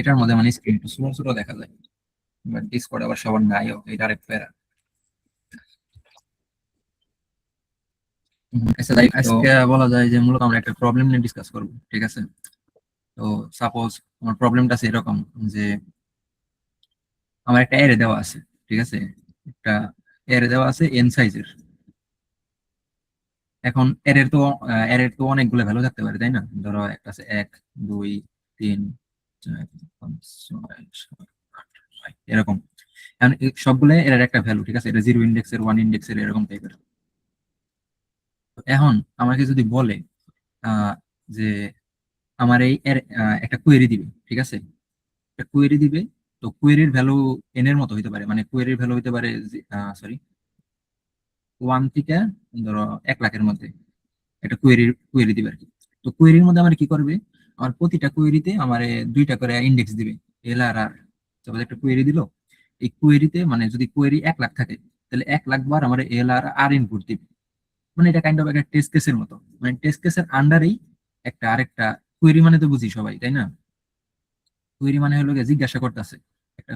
এটার মধ্যে মানে স্ক্রিন একটু ছোট ছোট দেখা যায়, বাট ডিসকর্ড আবার সবার নাইও, এটা আরেক প্যারা। আচ্ছা তাই আজকে বলা যায় যে মূলত আমরা একটা প্রবলেম নিয়ে ডিসকাস করবো, ঠিক আছে? তো সাপোজ আমার প্রবলেমটা আছে এরকম যে আমার একটা অ্যারে দেওয়া আছে, ঠিক আছে? একটা অ্যারে দেওয়া আছে এন সাইজের। এখন অ্যারের তো অনেকগুলো ভ্যালু থাকতে পারে, তাই না? ধরো একটা আছে 1 2 3 4 5 6 7 8 9 এরকম। এখন সবগুলো এর একটা ভ্যালু, ঠিক আছে? এটা 0 ইন্ডেক্সের, 1 ইন্ডেক্সের, এরকম টাইপের। এখন আমাকে যদি বলে আহ, যে আমার এই একটা কোয়েরি দিবে, ঠিক আছে? একটা কোয়েরি দিবে। তো কোয়েরির ভ্যালু এন এর মতো হইতে পারে, মানে কোয়েরির ভ্যালু হইতে পারে সরি 1 থেকে ধরো 1 লাখের মধ্যে একটা কোয়েরি দিবে আর কি। তো কোয়েরির মধ্যে আমার কি করবে, আমার প্রতিটা কোয়েরিতে আমার দুইটা করে ইন্ডেক্স দিবে, এল আর আর। তারপরে একটা কোয়েরি দিল, এই কোয়েরিতে মানে যদি কোয়েরি 1 লাখ থাকে, তাহলে 1 লাখ বার আমার এল আর আর ইনপুট দিবে। মানে এটা কাইন্ড অফ একটা টেস্ট কেসের মতো, মানে টেস্ট কেসের আন্ডারেই একটা আরেকটা কোয়েরি, মানে তো বুঝি সবাই, তাই না? কোয়েরি মানে হলো গিয়ে জিজ্ঞাসা করতেছে একটা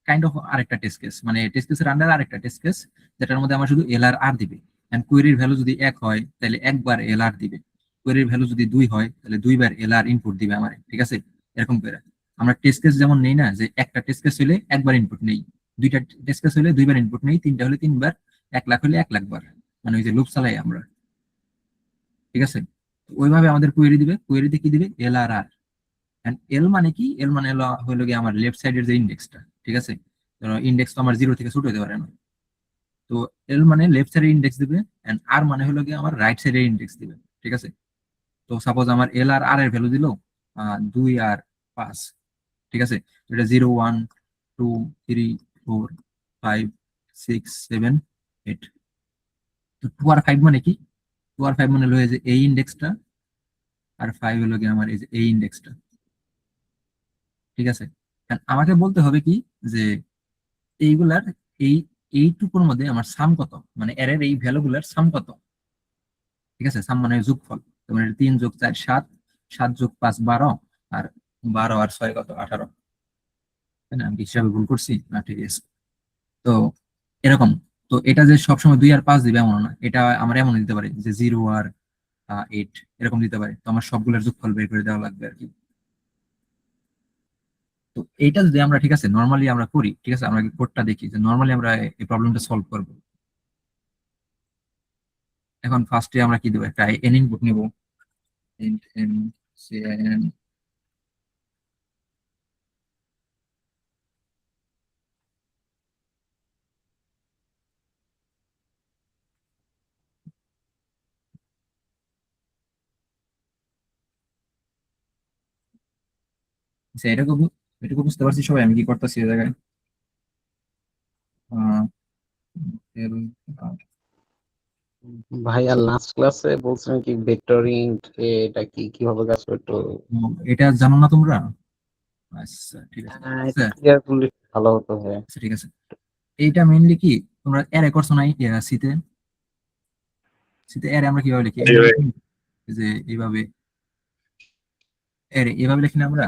কাইন্ড অফ আরেকটা টেস্ট কেস, মানে টেস্ট কেসের আন্ডার আরেকটা টেস্ট কেস, যেটার মধ্যে আমার শুধু এল আর আর দিবে। এন্ড কোয়েরির ভ্যালু যদি 1 হয় তাহলে একবার এল আর দিবে, কোয়েরির ভ্যালু যদি 2 হয় তাহলে দুইবার এল আর ইনপুট দিবে আমার, ঠিক আছে? এরকম করে আমরা টেস্ট কেস যেমন নেই না, যে একটা টেস্ট কেস হলে একবার ইনপুট নেই, দুইটা টেস্ট কেস হলে দুইবার ইনপুট নেই, তিনটা হলে তিনবার, 1 লাখ হলে 1 লাখ বার, মানে ওই যে লুপ চালাই আমরা, ঠিক আছে? ওইভাবে আমাদের কোয়েরি দিবে, কোয়েরিতে কি দিবে, এল আর আর। এল মানে কি, এল মানে হলো গিয়ে আমার লেফট সাইডের যে ইন্ডেক্সটা, ঠিক আছে? ইন্ডেক্স তো আমার 0 থেকে ছোট হতে পারে না। তো এল মানে লেফট সাইডের ইন্ডেক্স দিবে, এন্ড আর মানে হলো গিয়ে আমার রাইট সাইডের ইন্ডেক্স দিবে, ঠিক আছে? তো সাপোজ আমার এল আর আর এর ভ্যালু দিল 2 আর 5, ঠিক আছে? এটা 0 1 2 3 4 5 6 7 8। তো 2 আর 5 মানে কি? 2 আর 5 মানে হলো এই যে এই ইন্ডেক্সটা, আর 5 হলো গিয়ে আমার এই যে এই ইন্ডেক্সটা, ঠিক আছে? And আমাকে বলতে হবে কি, যে এইগুলার এই এইটুকুর মধ্যে আমার সাম কত, মানে এর এই ভ্যালু গুলার সাম কত, ঠিক আছে? সাম মানে যোগফল। তোমার 3 যোগ 4 7, 7 যোগ 5 12, আর 12 আর 6 কত, 18, তাই না? আমি কি হিসাবে ভুল করছি না? ঠিক আছে। তো এরকম। তো এটা যে সবসময় 2 আর 5 দিবে এমন না, এটা আমার এমন দিতে পারে যে 0 আর 8 এরকম দিতে পারে। তো আমার সবগুলোর যোগফল বের করে দেওয়া লাগবে আর কি। তো এইটা যদি আমরা, ঠিক আছে, নর্মালি আমরা করি, ঠিক আছে? আমরা কোডটা দেখি যে নর্মালি আমরা এই প্রবলেমটা সলভ করবো। এখন ফার্স্টে আমরা কি দেবো, একটা এন ইনপুট নিব, int n cin। আচ্ছা, এটুকু বুঝতে পারছি সবাই আমি কি করতেছি এই জায়গায়? আহ, এর- ভাইয়া লাস্ট ক্লাসে বলছিলেন কি ভেক্টরিং এটা কি কিভাবে কাজ করতো? এটা জানো না তোমরা? আচ্ছা ঠিক আছে। এটা আচ্ছা ক্লিয়ার করলে ভালো হতো ভাইয়া। আচ্ছা, ঠিক আছে। এইটা মেইনলি কি, তোমরা অ্যারে করছো না সিতে? সিতে অ্যারে আমরা কিভাবে লিখি, জি এইভাবে ভাই। লিখি যে এইভাবে অ্যারে এইভাবে লিখি না আমরা,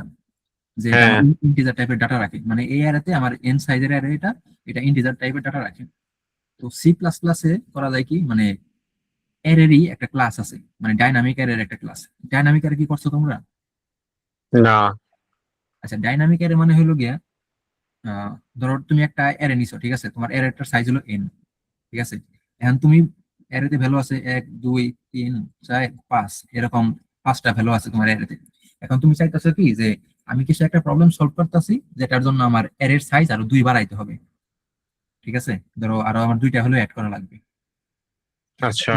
যে এটা আমার হ্যাঁ। ইন্টিজার টাইপের ডাটা রাখে, মানে এই অ্যারেতে আমার এন সাইজের অ্যারে, এটা এটা ইন্টিজার টাইপের ডাটা রাখে। তো সি প্লাস প্লাসে করা যায় কি, মানে অ্যারেরই একটা ক্লাস আছে, মানে ডাইনামিক অ্যারের একটা ক্লাস। ডাইনামিক অ্যারে কি করছো তোমরা? না। আচ্ছা, ডাইনামিক অ্যারে মানে হলো গিয়া আহ, ধরো তুমি একটা অ্যারে নিছো, ঠিক আছে? তোমার অ্যারেটার সাইজ হলো এন, ঠিক আছে? এখন তুমি অ্যারেতে ভ্যালু আছে 1 2 3 4 5, এরকম 5টা ভ্যালু আছে তোমার অ্যারেতে। এখন তুমি চাইতেছো কি, যে আমি কিছু একটা প্রবলেম সলভ করতেছি, যেটার জন্য আমার অ্যারের সাইজ আরো 2 বাড়াইতে হবে, ঠিক আছে? ধরো আরো আমার 2টা হলো অ্যাড করা লাগবে। আচ্ছা।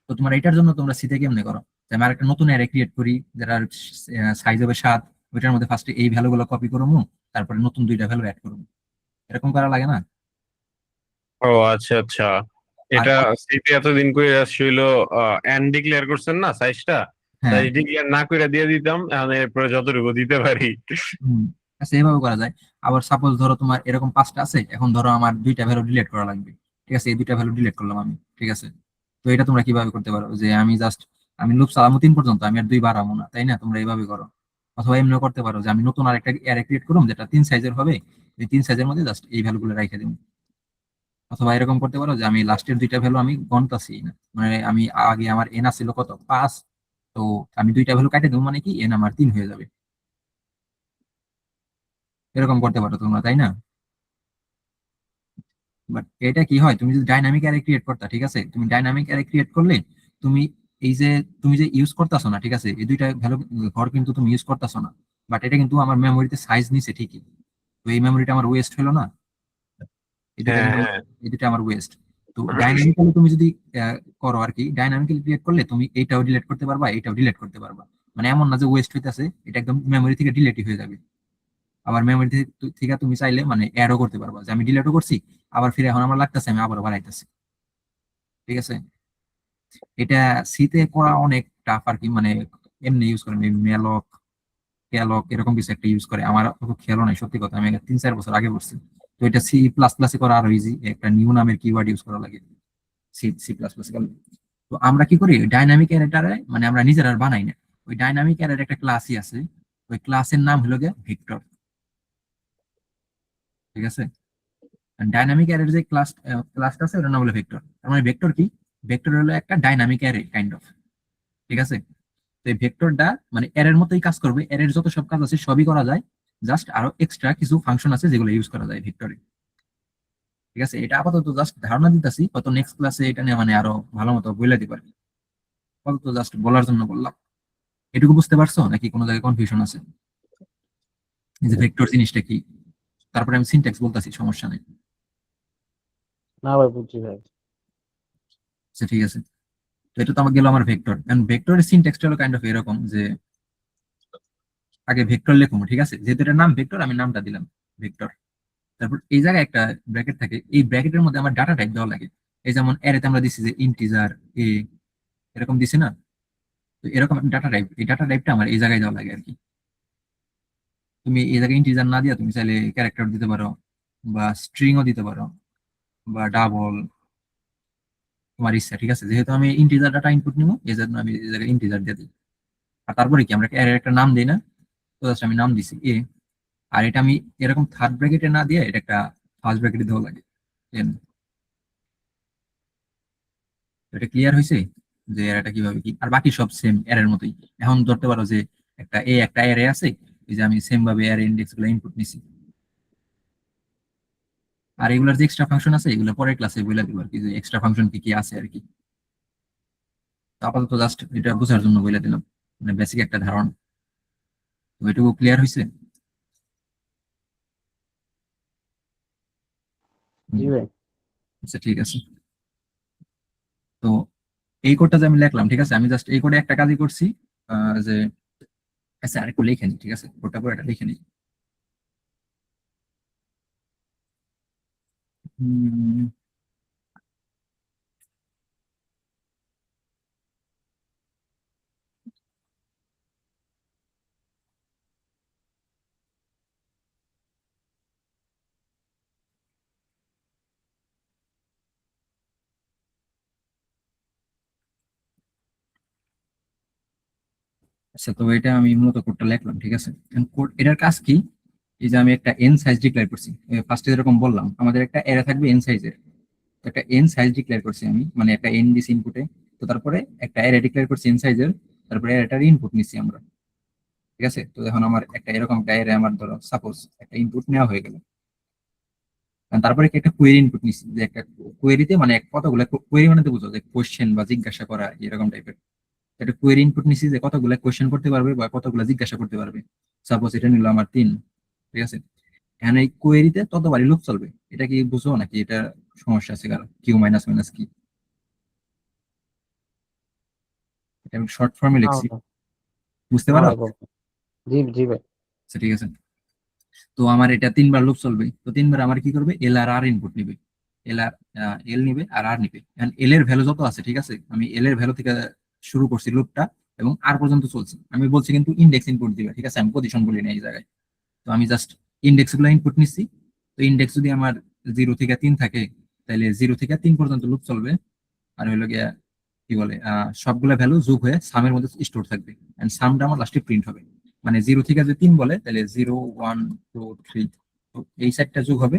তো তোমার এটার জন্য তোমরা সিতে কেমনে করো, যে আমার একটা নতুন অ্যারে ক্রিয়েট করি, যেটার সাইজ হবে 7, ওইটার মধ্যে ফার্স্টে এই ভ্যালু গুলো কপি করবো, তারপরে নতুন 2টা ভ্যালু অ্যাড করবো। এরকম করা লাগে না? ও আচ্ছা আচ্ছা। আর এটা সিপি এতদিন করে ছিল। এন্ড ডিক্লেয়ার করছেন না সাইজটা, হ্যাঁ, সাইজ ডিক্লেয়ার না করে দিয়ে দিতাম, এখন এরপরে যতটুকু দিতে পারি। হুম, আচ্ছা এভাবে করা যায়। আবার সাপোজ ধরো তোমার এরকম 5টা আছে, এখন ধরো আমার 2টা ভ্যালু ডিলিট করা লাগবে, ঠিক আছে? এই 2টা ভ্যালু ডিলিট করলাম আমি, ঠিক আছে? তো এটা তোমরা কিভাবে করতে পারো, যে আমি লুপ চালামো 3 পর্যন্ত, আমি আর 2 বাড়াবো না, তাই না? তোমরা এইভাবে করো। অথবা এমনিও করতে পারো যে আমি নতুন আরেকটা অ্যারে ক্রিয়েট করলাম যেটা 3 সাইজের হবে, এই 3 সাইজের মধ্যে জাস্ট এই ভ্যালু গুলো রেখে দেবো। অথবা এরকম করতে পারো যে আমি লাস্টের দুইটা ভ্যালু আমি গণতাছি না, মানে আমি আগে আমার এন আসছিল কত 5, তো আমি দুইটা ভ্যালু কাটে দেবো, মানে কি এন আমার 3 হয়ে যাবে। এরকম করতে পারো তোমরা, তাই না? বাট এটা কি হয়, তুমি যদি ডাইনামিক অ্যারে ক্রিয়েট করতা, ঠিক আছে, তুমি ডাইনামিক অ্যারে ক্রিয়েট করলে তুমি এই যে তুমি যে ইউজ করতেছো না, ঠিক আছে, এই দুইটা ভ্যালু ঘর কিন্তু তুমি ইউজ করতেছো না, বাট এটা কিন্তু আমার মেমোরিতে সাইজ নিছে ঠিকই। তো এই মেমোরিটা আমার ওয়েস্ট হলো না, এই দুইটা হ্যাঁ কিন্তু হ্যাঁ এই দুইটা আমার ওয়েস্ট। তো ডাইনামিক্যালি তুমি যদি করো আর কি, ডাইনামিক্যালি ক্রিয়েট করলে তুমি এইটাও ডিলিট করতে পারবা, এইটাও ডিলিট করতে পারবা। মানে এমন না যে ওয়েস্ট হইতেছে, এটা একদম মেমোরি থেকে ডিলিটই হয়ে যাবে। আবার মেমোরি থেকে তুমি চাইলে মানে অ্যাডও করতে পারবা, যে আমি ডিলিটও করছি, আবার ফিরে এখন আমার লাগতেছে আমি আবারও বাড়াইতেছি। ঠিক আছে, এটা সিতে করা অনেক টাফ আর কি, মানে এমনি ইউজ করেন মেলক ক্যালক এরকম কিছু একটা ইউজ করে, আমার অত খেয়াল নাই সত্যি কথা, আমি 3-4 বছর আগে পড়ছি। তো এটা সি প্লাস প্লাসে করা আরো ইজি, একটা নিউ নামের কিওয়ার্ড ইউজ করা লাগে সি সি প্লাস প্লাস। তো আমরা কি করি ডাইনামিক অ্যারেটারে, মানে আমরা নিজেরা আর বানাই না, ওই ডাইনামিক অ্যারের একটা ক্লাসই আছে, ওই ক্লাসের নাম হলো গিয়ে ভেক্টর। ঠিক আছে, ডাইনামিক অ্যারের যে ক্লাসটা আছে ওটার নাম হলো ভেক্টর। তার মানে ভেক্টর কি, ভেক্টর হলো একটা ডাইনামিক অ্যারে কাইন্ড অফ। ঠিক আছে, তো এই ভেক্টরটা মানে এর মতোই কাজ করবে, এর যত সব কাজ আছে সবই করা যায়, জাস্ট আরো এক্সট্রা কিছু ফাংশন আছে যেগুলো ইউজ করা যায় ভেক্টরে। ঠিক আছে, এটা আপাতত জাস্ট ধারণা দিতেছি, হয়তো নেক্সট ক্লাসে এটা নিয়ে মানে আরো ভালো মতো বলে দিতে পারি, আপাতত জাস্ট বলার জন্য বললাম। এটুকু বুঝতে পারছো নাকি কোনো জায়গায় কনফিউশন আছে, এই যে ভেক্টর জিনিসটা কি? তারপরে আমি সিনট্যাক্স বলতেছি, সমস্যা নেই। না ভাই, বুঝছি ভাই। আচ্ছা ঠিক আছে, তো এটা তো আমার গেল আমার ভেক্টর। এন্ড ভেক্টরের সিনট্যাক্সটা হলো কাইন্ড অফ এরকম যে আগে ভেক্টর লিখবো, ঠিক আছে, যেহেতু এটার নাম ভেক্টর আমি নামটা দিলাম ভেক্টর। তারপর এই জায়গায় একটা ব্র্যাকেট থাকে, এই ব্র্যাকেটের মধ্যে আমার ডাটা টাইপ দেওয়া লাগে। এই যেমন অ্যারেতে আমরা দিছি যে ইন্টিজার এ, এরকম দিছি না, তো এরকম ডাটা টাইপ, এই ডাটা টাইপটা আমার এই জায়গায় দেওয়া লাগে আর কি। তুমি এই জায়গায় ইন্টিজার না দিয়া তুমি চাইলে ক্যারেক্টার দিতে পারো, বা স্ট্রিংও দিতে পারো, বা ডাবল, তোমার ইচ্ছা। ঠিক আছে, যেহেতু আমি ইন্টিজার ডাটা ইনপুট নিবো এই জন্য আমি এই জায়গায় ইন্টিজার দিয়ে দিই। আর তারপরে কি আমরা অ্যারের একটা নাম দিই না, তো জাস্ট আমি নাম দিছি এ। আর এটা আমি এরকম থার্ড ব্র্যাকেটে না দিয়ে এটা একটা ফার্স্ট ব্র্যাকেটে দেওয়া লাগে N। এটা ক্লিয়ার হয়েছে যে এরাটা কিভাবে কি, আর বাকি সব সেম এর মতোই। এখন ধরতে পারো যে একটা এরে আছে, এই যে আমি সেম ভাবে এর ইন্ডেক্স গুলো ইনপুট নিছি, আর এগুলোর যে এক্সট্রা ফাংশন আছে এগুলো পরের ক্লাসে বলে দিব আর কি, যে এক্সট্রা ফাংশন কি কি আছে আর কি। তো আপাতত জাস্ট এটা বোঝার জন্য বলে দিলাম, মানে বেসিক একটা ধারণা। তো এটুকু ক্লিয়ার হয়েছে? জি ভাই। আচ্ছা ঠিক আছে, তো এই কোডটা যে আমি লিখলাম, ঠিক আছে, আমি জাস্ট এই কোডে একটা কাজই করছি, যে আচ্ছা আরেকটু লিখে নিই, ঠিক আছে, কোডটা পরে এটা লিখে নিই। হুম, আচ্ছা তো এটা আমি মূলত কোডটা লিখলাম, ঠিক আছে। কোড এটার কাজ কি, এই যে আমি একটা এন সাইজ ডিক্লেয়ার করছি, ফার্স্টে যেরকম বললাম আমাদের একটা এরে থাকবে এন সাইজের, তো একটা এন সাইজ ডিক্লেয়ার করছি আমি, মানে একটা এন দিছি ইনপুটে, তো তারপরে একটা এরে ডিক্লেয়ার করছি এন সাইজের, তারপরে এটার ইনপুট নিচ্ছি আমরা। ঠিক আছে, তো এখন আমার একটা এরকম একটা এরে আমার ধরো সাপোজ একটা ইনপুট নেওয়া হয়ে গেল, তারপরে কি একটা কোয়েরি ইনপুট নিচ্ছি, যে একটা কোয়েরিতে মানে কতগুলো কোয়েরি, মানে তো বুঝো যে কোশ্চেন বা জিজ্ঞাসা করা এরকম টাইপের একটা কোয়েরি ইনপুট নিচ্ছি, যে কতগুলো কোশ্চেন করতে পারবে বা কতগুলো জিজ্ঞাসা করতে পারবে। সাপোজ এটা নিল আমার 3। ঠিক আছে, এখানে এই কোয়েরিতে ততবারই লুপ চলবে, এটা কি বুঝো নাকি এটা সমস্যা আছে কারো, কিউ মাইনাস মাইনাস কি, এটা আমি শর্ট ফর্মে না লিখছি, ভাই। বুঝতে না পারো? ভাই, বলতো। জি জি ভাই। আচ্ছা ঠিক আছে, তো আমার এটা 3বার লুপ চলবে, তো 3বার আমার কি করবে, এল আর আর ইনপুট নিবে, এল আর এল নিবে আর আর নিবে। এল এর ভ্যালু যত আছে, ঠিক আছে, আমি এল এর ভ্যালু থেকে শুরু করছি লুপটা, এবং আর পর্যন্ত চলছে। আমি বলছি কিন্তু ইন্ডেক্স ইনপুট দিবে, ঠিক আছে, আমি পজিশন বলি না এই জায়গায়। তো আমি জাস্ট ইন্ডেক্স গুলো ইনপুট নিচ্ছি, তো ইন্ডেক্স যদি আমার 0 থেকে 3 থাকে, তাহলে 0 থেকে 3 পর্যন্ত লুপ চলবে। আর হইলো গিয়া কি বলে সবগুলা ভ্যালু যোগ হয়ে সামের মধ্যে স্টোর থাকবে, এন্ড সামটা আমার লাস্টে প্রিন্ট হবে। মানে 0 থেকে যদি 3 বলে তাহলে 0 1 2 3, তো এই সাইডটা যোগ হবে,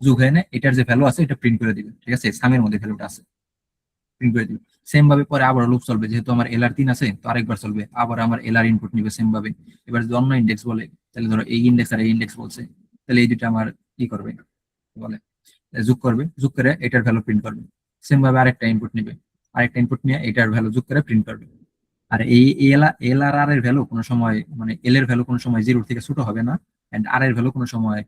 যোগ হয়ে না এটার যে ভ্যালু আছে এটা প্রিন্ট করে দিবে, ঠিক আছে, সামের মধ্যে ভ্যালুটা আছে প্রিন্ট করে দিবে। সেম ভাবে পরে আবার লুপ চলবে, যেহেতু আমার এলআর 3 আছে তো আরেকবার চলবে, আবার আমার এলআর ইনপুট নিবে সেম ভাবে। এবার যদি অন্য ইন্ডেক্স বলে, তাহলে ধরো এই ইন্ডেক্স আর এই ইন্ডেক্স বলছে, তাহলে এই দুটো আমার কি করবে বলে যোগ করবে, যোগ করে এটার ভ্যালু প্রিন্ট করবে। সেম ভাবে আরেকটা ইনপুট নিবে, আরেকটা ইনপুট নিয়ে এটার ভ্যালু যোগ করে প্রিন্ট করবে। আর এই এল আর আর এর ভ্যালু কোনো সময় মানে এল এর ভ্যালু কোনো সময় 0 থেকে ছোট হবে না, এন্ড আর এর ভ্যালু কোনো সময়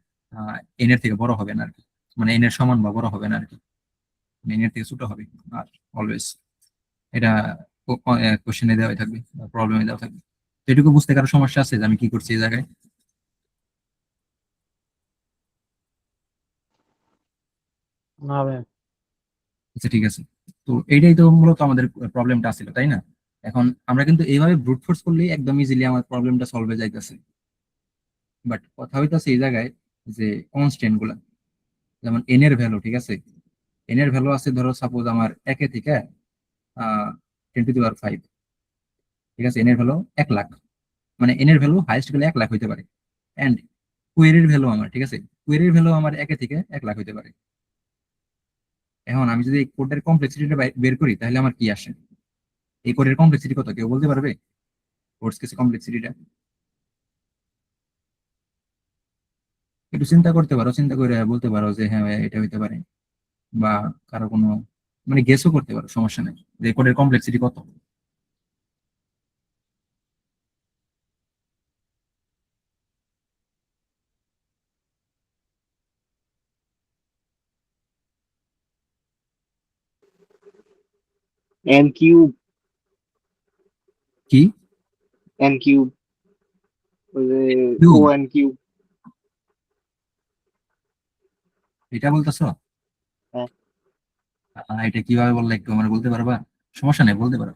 এন এর থেকে বড় হবে না আর কি, মানে এন এর সমান বা বড় হবে না আর কি, এন এর থেকে ছোট হবে। আর অলওয়েজ এটা কোশ্চেনে দেওয়া থাকবে, প্রবলেমে দেওয়া থাকবে। তো এটুকু বুঝতে কারো সমস্যা আছে যে আমি কি করছি এই জায়গায়? না ভাই। আচ্ছা ঠিক আছে। তো এইটাই তো মূলত আমাদের প্রবলেমটা ছিল, তাই না? এখন আমরা কিন্তু এইভাবে ব্রুট ফোর্স করলেই একদম ইজিলি আমার প্রবলেমটা সলভ হয়ে যাইতেছে। বাট কথা হইতাছে এই জায়গায় যে কনস্ট্যান্ট গুলা, যেমন এন এর ভ্যালু, ঠিক আছে, এন এর ভ্যালু আছে ধরো সাপোজ আমার 1 থেকে 10⁵, ঠিক আছে, এন এর ভ্যালু 1 লাখ, মানে এন এর ভ্যালু হাইয়েস্ট গেলে 1 লাখ হইতে পারে। এন্ড কোয়েরির ভ্যালু আমার, ঠিক আছে, কোয়েরির ভ্যালু আমার 1 থেকে 1 লাখ হইতে পারে। এখন আমি যদি এই কোডের কমপ্লেক্সিটিটা বের করি তাহলে আমার কি আসে? এই কোডের কমপ্লেক্সিটি কত কেউ বলতে পারবে? কোর্স কেসে কমপ্লেক্সিটিটা একটু চিন্তা করতে পারো, চিন্তা করে বলতে পারো যে হ্যাঁ এটা হইতে পারে, বা কারো কোনো মানে গেসও করতে পারো, সমস্যা নেই, যে কোডের কমপ্লেক্সিটি কত। এন কিউব, কি এন কিউব, ওই যে ও কিউব? N cube. এটা বলতেছো? হ্যাঁ, এটা কিভাবে বললে একটু আমার বলতে পারবা? সমস্যা নেই, বলতে পারো।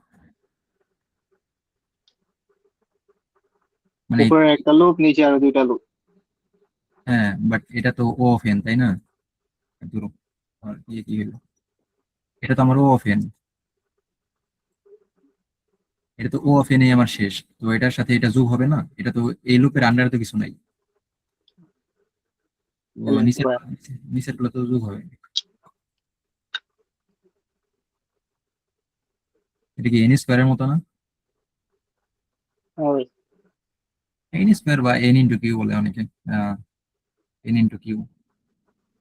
মানে উপরে একটা লুপ, নিচে আরো দুইটা লুপ। হ্যাঁ, বাট এটা তো ও অফ এন, তাই না? ধরো আর কি হলো, এটা তো আমার ও অফ এন, এটা তো ও অফ এন আমার শেষ, তো এটার সাথে এটা যোগ হবে না, এটা তো এই লুপের আন্ডারে তো কিছু নাই, তো এল এন নিচের স্কোয়ার। নিচের গুলো তো যোগ হবে। এটা কি এন স্কোয়ারের মতো না? এন স্কোয়ার বা এন ইন্টু কিউ বলে অনেকে, এন ইন্টু কিউ,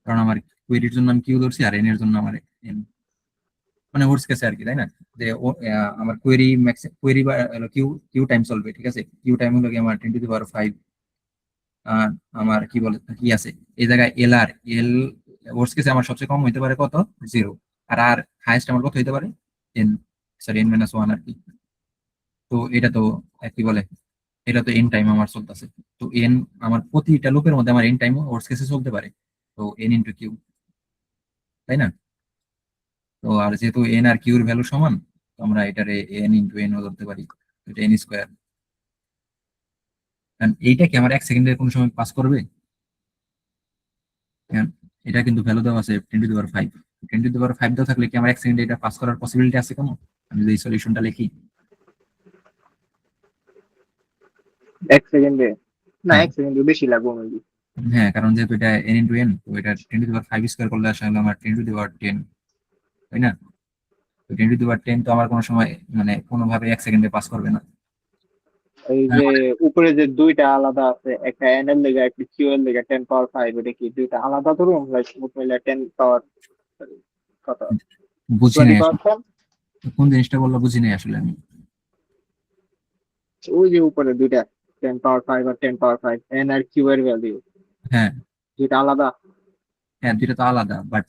কারণ আমার কোয়েরির জন্য আমি কিউ ধরছি আর এন এর জন্য আমার এন, মানে ওর্স কেসে আর কি, তাই না? যে আমার কোয়েরি ম্যাক্স কোয়েরি বা কিউ কিউ টাইম চলবে, ঠিক আছে, কিউ টাইম হলো কি আমার 10⁵ আমার কি বলে কি আছে এই জায়গায় এল আর এল, ওর্স কেসে আমার সবচেয়ে কম হইতে পারে কত? 0। আর আর হাইয়েস্ট আমার কত হইতে পারে? এন, সরি n-1 আর কি। তো এটা তো কি বলে, এটা তো এন টাইম আমার চলতেছে, তো এন আমার প্রতিটা লুপের মধ্যে আমার এন টাইম ওর্স কেসে চলতে পারে, তো এন ইন্টু কিউ, তাই না? তো আর যেহেতু এন আর কিউর ভ্যালু সমান, তো আমরা এটারে এন ইন্টু এন ধরতে পারি, তো এটা এন স্কোয়ার। কারণ এইটা কি আমার 1 সেকেন্ডের কোনো সময় পাস করবে? কারণ এটা কিন্তু ভ্যালু দেওয়া আছে 10⁵, 10⁵ দেওয়া থাকলে কি আমার 1 সেকেন্ডে এটা পাস করার পসিবিলিটি আছে কোনো? আমি যদি এই সলিউশনটা লিখি। 1 সেকেন্ডে? না, হ্যাঁ 1 সেকেন্ডে বেশি লাগবে মেবি। হ্যাঁ, কারণ যেহেতু এটা এন ইন্টু এন, তো এটা 10⁵ স্কোয়ার করলে আসলে আমার 10⁻10, তাই না? তো 10⁻10 তো আমার কোনো সময় মানে কোনোভাবে 1 সেকেন্ডে পাস করবে না। এই তার যে মানে উপরে যে দুইটা আলাদা আছে, একটা এন এর লেগে একটা কিউ এর লেগে 10⁻5, এটা কি দুইটা আলাদা ধরুন, লাইক মোট মিলে 10 পাওয়ার কত, বুঝি টোয়েন্টি নাই পাওয়ার আসলে, 10। কোন জিনিসটা বললো বুঝি নাই আসলে আমি। ওই যে উপরে দুইটা 10⁻5 আর 10⁻5, এন আর কিউ এর ভ্যালু হ্যাঁ দুইটা আলাদা। হ্যাঁ, দুইটা তো আলাদা, বাট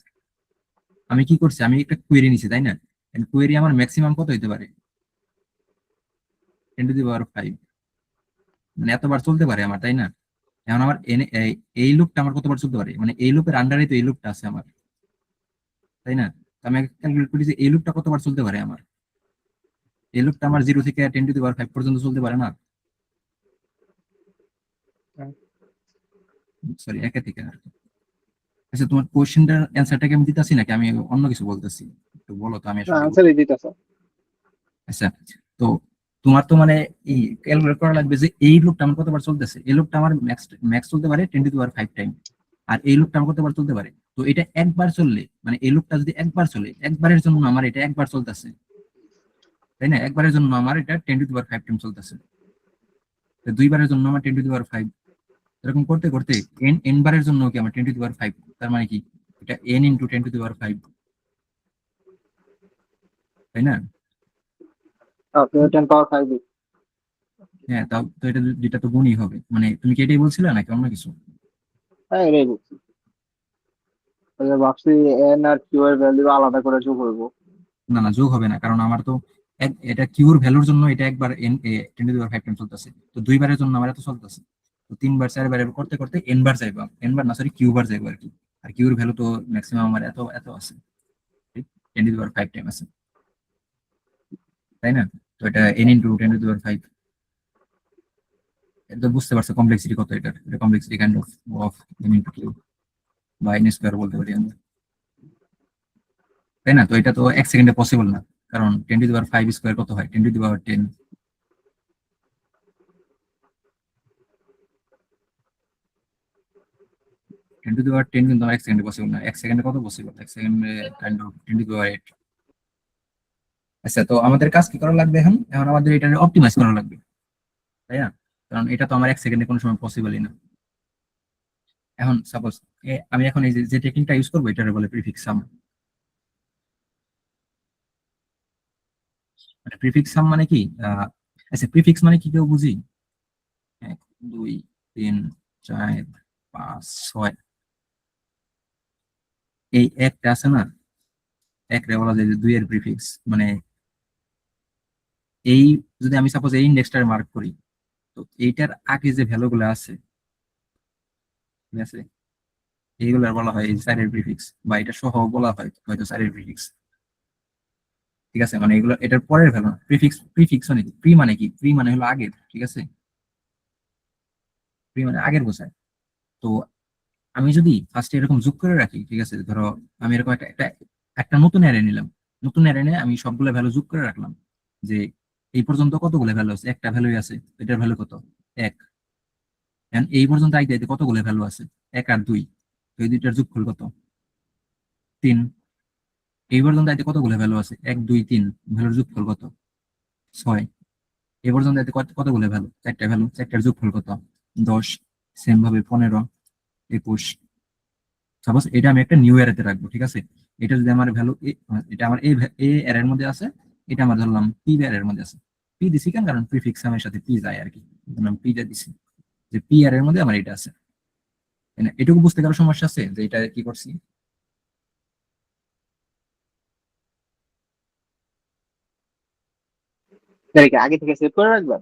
আমি কি করছি, আমি একটা কোয়েরি নিছি, তাই না? কোয়েরি আমার ম্যাক্সিমাম কত হইতে পারে? 10⁵, মানে এতবার চলতে পারে আমার, তাই না? এখন আমার এই লুপটা আমার কতবার চলতে পারে, মানে এই লুপের আন্ডারে তো এই লুপটা আছে আমার, তাই না? তো আমি ক্যালকুলেট করি যে এই লুপটা কতবার চলতে পারে আমার, এই লুপটা আমার 0 থেকে 10⁵ পর্যন্ত চলতে পারে না, সরি 1 থেকে আর কি। আচ্ছা তোমার কোশ্চেনটার অ্যান্সারটাকে আমি দিতেছি নাকি আমি অন্য কিছু বলতেছি? একটু বলো তো, আমি আসলে আনসারই দিতেছ। আচ্ছা, তো তোমার তো মানে ক্যালকুলেট করা লাগবে যে এই লুপটা আমার কতবার চলতেছে। এই লুপটা আমার ম্যাক্স চলতে পারে 10⁵ টাইম, আর এই লুপটা আমার কতবার চলতে পারে। তো এটা একবার চললে মানে এই লুপটা যদি একবার চলে, একবারের জন্য আমার এটা একবার চলতেছে, তাই না? একবারের জন্য আমার এটা 10⁵ টাইম চলতেছে। তো দুইবারের জন্য আমার 10⁵, এরকম করতে করতে এন বারের জন্য কি আমার 10⁵, তার মানে কি এটা n ইন্টু 10⁵, তাই না? ওকে 10⁵ হ্যাঁ, তাও তো এটা যেটা তো গুণই হবে। মানে তুমি কি এটাই বলছিলে নাকি অন্য কিছু? হ্যাঁ এটাই বুঝছি। তাহলে ভাবছি এন আর কিউ এর ভ্যালু আলাদা করে যোগ করবো। না না, যোগ হবে না, কারণ আমার তো এটা কিউর ভ্যালুর জন্য এটা একবার এন 10⁵ টাইম চলতেছে, তো দুইবারের জন্য আমার এত চলতেছে। তো তিনবার চারবার এভাবে করতে করতে এন বার যাইবা, এন বার না সরি কিউ বার যাইবো আর কি। আর কিউর ভ্যালু তো ম্যাক্সিমাম আমার এত এত আছে, 10⁵ টাইম আছে, তাই না? তো এটা এন ইন্টু 10⁵, এটা তো বুঝতে পারছো কমপ্লেক্সিটি কত। এটা complexity kind of of N into Q বা এন স্কোয়ার বলতে পারি আমরা, তাই না? তো এটা তো 1 সেকেন্ডে পসিবল না, কারণ 10⁵ স্কোয়ার কত হয়, 10⁻10। 10⁻10 কিন্তু আমার 1 সেকেন্ডে পসিবল না। 1 সেকেন্ডে কত পসিবল, 1 সেকেন্ডে কাইন্ড অফ 10⁻8। আচ্ছা, তো আমাদের কাজ কি করা লাগবে এখন? এখন আমাদের এটা অপটিমাইজ করা লাগবে, তাই না? কারণ এটা তো আমার 1 সেকেন্ডে কোনো সময় পসিবলই না। এখন সাপোজ আমি এখন এই যে টেকনিকটা ইউজ করবো, এটার বলে প্রিফিক্স সাম। মানে প্রিফিক্স সাম মানে কি? আচ্ছা, প্রিফিক্স মানে কি কেউ বুঝি? 1 2 3 4 5 6, এই একটা আছে না, এক রে বলা যায় যে 2 এর প্রিফিক্স। মানে এই যদি আমি সাপোজ এই ইন্ডেক্সটার মার্ক করি, তো এইটার আগে যে ভ্যালু গুলো আছে, ঠিক আছে, এইগুলো বলা হয় এই সাইডের প্রিফিক্স, বা এটা সহ বলা হয় হয়তো সাইডের প্রিফিক্স। ঠিক আছে, মানে এগুলো এটার পরের ভ্যালু প্রিফিক্স। প্রিফিক্স মানে প্রি মানে কি? প্রি মানে হলো আগের, ঠিক আছে? প্রি মানে আগের বোঝায়। তো আমি যদি ফার্স্টে এরকম যোগ করে রাখি, ঠিক আছে, ধরো আমি এরকম একটা একটা একটা নতুন অ্যারে নিলাম। নতুন অ্যারে নিয়ে আমি সবগুলো ভ্যালু যোগ করে রাখলাম, যে এই পর্যন্ত কতগুলো ভ্যালু আছে, একটা ভ্যালুই আছে, এটার ভ্যালু কত, 1। এই পর্যন্ত আইতে আইতে কতগুলো ভ্যালু আছে, 1 আর 2, তো এই দুইটার যোগফল কত, 3। এই পর্যন্ত আইতে কতগুলো ভ্যালু আছে, 1 2 3, ভ্যালুর যোগফল কত, 6। এই পর্যন্ত আইতে কতগুলো ভ্যালু, 4টা ভ্যালু, 4টার যোগফল কত, 10। সেম ভাবে 15 21। সাপোজ এটা আমি একটা নিউ অ্যারেতে রাখবো, ঠিক আছে। এটা যদি আমার ভ্যালু, এটা আমার এ অ্যারের মধ্যে আছে, এটা আমার ধরলাম পি অ্যারের মধ্যে আছে। পি দিছি কেন, কারণ প্রিফিক্স আমার সাথে পি যায় আর কি, পি টা দিছি, যে পি অ্যারের মধ্যে আমার এটা আছে, তাই না? এটুকু বুঝতে কারো সমস্যা আছে যে এটা কি করছি? এটাকে আগে থেকে সেভ করে রাখবা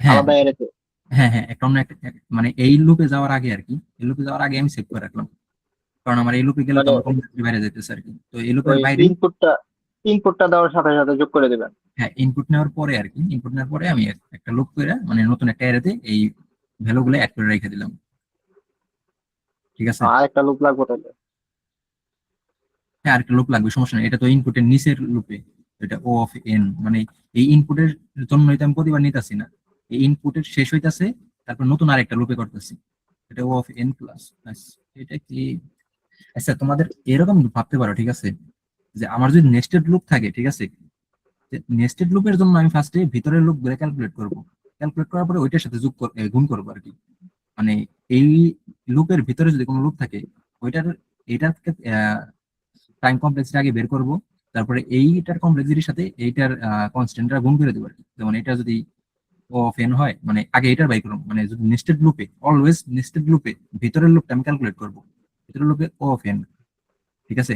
হ্যাঁ আলাদা এরেতে। হ্যাঁ হ্যাঁ, একটা অন্য একটা মানে এই লুপে যাওয়ার আগে আর কি, এই লুপে যাওয়ার আগে আমি সেভ করে রাখলাম, কারণ আমার এই লুপে গেলে তো মানে আমার কমপ্লিটলি বাইরে যেতেছে আর কি। তো এই লুপের ওই বাইরে, ইনপুটটা দেওয়ার সাথে সাথে যোগ করে দিবেন। হ্যাঁ, ইনপুট নেওয়ার পরে আর কি, ইনপুট নেওয়ার পরে আমি একটা লুপ করে মানে নতুন একটা অ্যারেতে এই ভ্যালু গুলো অ্যাড করে রেখে দিলাম, ঠিক আছে। আর একটা লুপ লাগবে তাহলে। হ্যাঁ, আরেকটা লুপ লাগবে, সমস্যা নেই, এটা তো ইনপুটের নিচের লুপে, এটা ও অফ এন, মানে এই ইনপুটের জন্য এটা আমি প্রতিবার নিতেছি না, এই ইনপুটের শেষ হইতাছে, তারপর নতুন আরেকটা লুপে করতেছি, এটা ও অফ এন প্লাস। এটা কি? আচ্ছা, তোমাদের এরকম ভাবতে পারো, ঠিক আছে, যে আমার যদি নেস্টেড লুপ থাকে, ঠিক আছে, নেস্টেড লুপের জন্য আমি ফার্স্টে ভিতরের লুপ গুলো ক্যালকুলেট করবো, ক্যালকুলেট করার পরে ওইটার সাথে গুণ করবো আর কি। মানে এই লুপের ভিতরে যদি কোনো লুপ থাকে, ওইটার এটার টাইম কমপ্লেক্সিটি আগে বের করব, তারপরে এইটার কমপ্লেক্সিটির সাথে এইটার কনস্ট্যান্টটা গুণ করে দেবো আর কি। যেমন এটা যদি ও অফ এন হয়, মানে আগে এটার বাই করবো, মানে যদি নেস্টেড লুপে, অলওয়েজ নেস্টেড লুপে ভিতরের লুপটা আমি ক্যালকুলেট করবো, ভিতরের লুপে ও অফ এন, ঠিক আছে।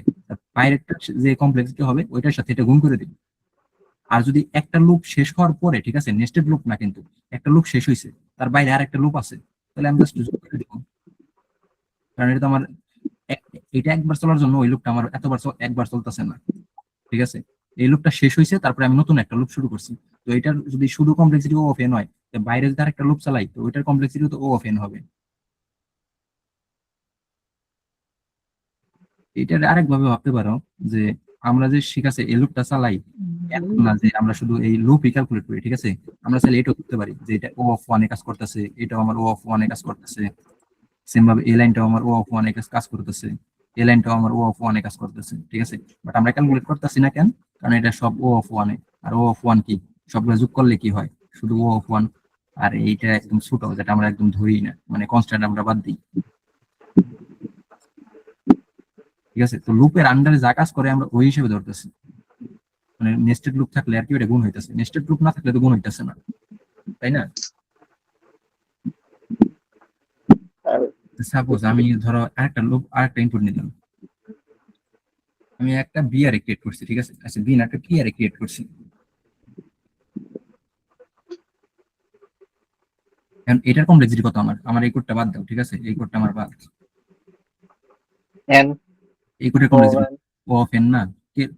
বাইরের যে কমপ্লেক্সিটি হবে ওইটার সাথে এটা গুণ করে দিবি। আর যদি একটা লুপ শেষ হওয়ার পরে, ঠিক আছে, নেস্টেড লুপ না কিন্তু, একটা লুপ শেষ হয়েছে, তার বাইরে আর একটা লুপ আছে, তাহলে আমি জাস্ট যোগ করে দিব, কারণ এটা তো আমার এটা একবার চলার জন্য ওই লুপটা আমার এতবার একবার চলতেছে না, ঠিক আছে। এই লুপটা শেষ হয়েছে, তারপরে আমি নতুন একটা লুপ শুরু করছি, তো এটার যদি শুধু কমপ্লেক্সিটি ও অফ এন হয়, তো বাইরে যদি আরেকটা লুপ চালাই, তো ওইটার কমপ্লেক্সিটি তো ও অফ এন হবে। এটার আরেক ভাবে ভাবতে পারো যে আমরা যে, ঠিক আছে, এই লুপটা চালাই, এমন না যে আমরা শুধু এই লুপই ক্যালকুলেট করি, ঠিক আছে? আমরা চাইলে এটাও করতে পারি যে এটা ও অফ ওয়ান এ কাজ করতেছে, এটাও আমার ও অফ ওয়ান এ কাজ করতেছে, সেম ভাবে এই লাইনটাও আমার ও অফ ওয়ান এ কাজ করতেছে, এই লাইনটাও আমার ও অফ ওয়ান এ কাজ করতেছে, ঠিক আছে? বাট আমরা ক্যালকুলেট করতেছি না কেন? কারণ এটা সব ও অফ ওয়ান এ। আর ও অফ ওয়ান কি, সবগুলো যোগ করলে কি হয়? শুধু ও অফ ওয়ান। আর এইটা একদম ছোট, যেটা আমরা একদম ধরি না, মানে কনস্ট্যান্ট আমরা বাদ দিই, ঠিক আছে? তো লুপের আন্ডারে যা কাজ করে আমরা ওই হিসেবে ধরতেছি। মানে নেস্টেড লুপ থাকলে আর কি ওটা গুণ হইতেছে, নেস্টেড লুপ না থাকলে তো গুণ হইতেছে না, তাই না? আর সাপোজ আমি ধরো আরেকটা লুপ, আরেকটা ইনপুট নিলাম, আমি একটা বি আর ক্রিয়েট করছি, ঠিক আছে? আচ্ছা বি না, একটা পি আর ক্রিয়েট করছি। এখন এটার কমপ্লেক্সিটি কত? আমার এই কোডটা বাদ দাও, ঠিক আছে? এই কোডটা আমার বাদ। এন এই কোডের ও কমপ্লেক্সিটি ও অফ এন না।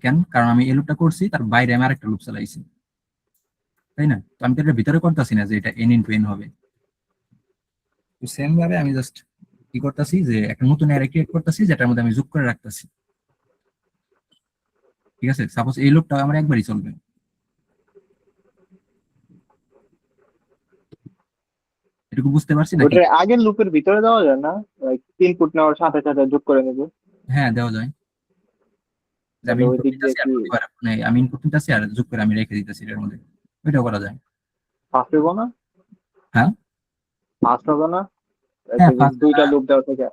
কেন? কারণ আমি এই লুপটা করছি, তার বাইরে আমি আরেকটা লুপ চালাইছি, তাই না? তো আমি তো এটার ভিতরে করতেছি না যে এটা এন ইনটু এন হবে। তো সেম ভাবে আমি জাস্ট কি করতেছি, যে একটা নতুন অ্যারে ক্রিয়েট করতেছি, যেটার মধ্যে আমি যোগ করে রাখতেছি, ঠিক আছে? সাপোজ এই লুপটা আমার একবারই চলবে। এটুকু বুঝতে পারছি নাকি? ওটার আগের লুপের ভিতরে দেওয়া যায় না, লাইক ইনপুট নেওয়ার সাথে সাথে যোগ করে নেবে, হ্যাঁ, দেওয়া যায়। যে আমি তাহলে ওই ইনপুট দিক দিয়ে নিতেছি আর কি প্রতিবার মানে আমি ইনপুট নিতেছি আর যোগ করে আমি রেখে দিতেছি এর মধ্যে, ওইটাও করা যায়। ফার্স্ট হইব না? হ্যাঁ, ফার্স্ট হবে না? Like, হ্যাঁ, এই যে দুইটা লুপ দেওয়া থেকে।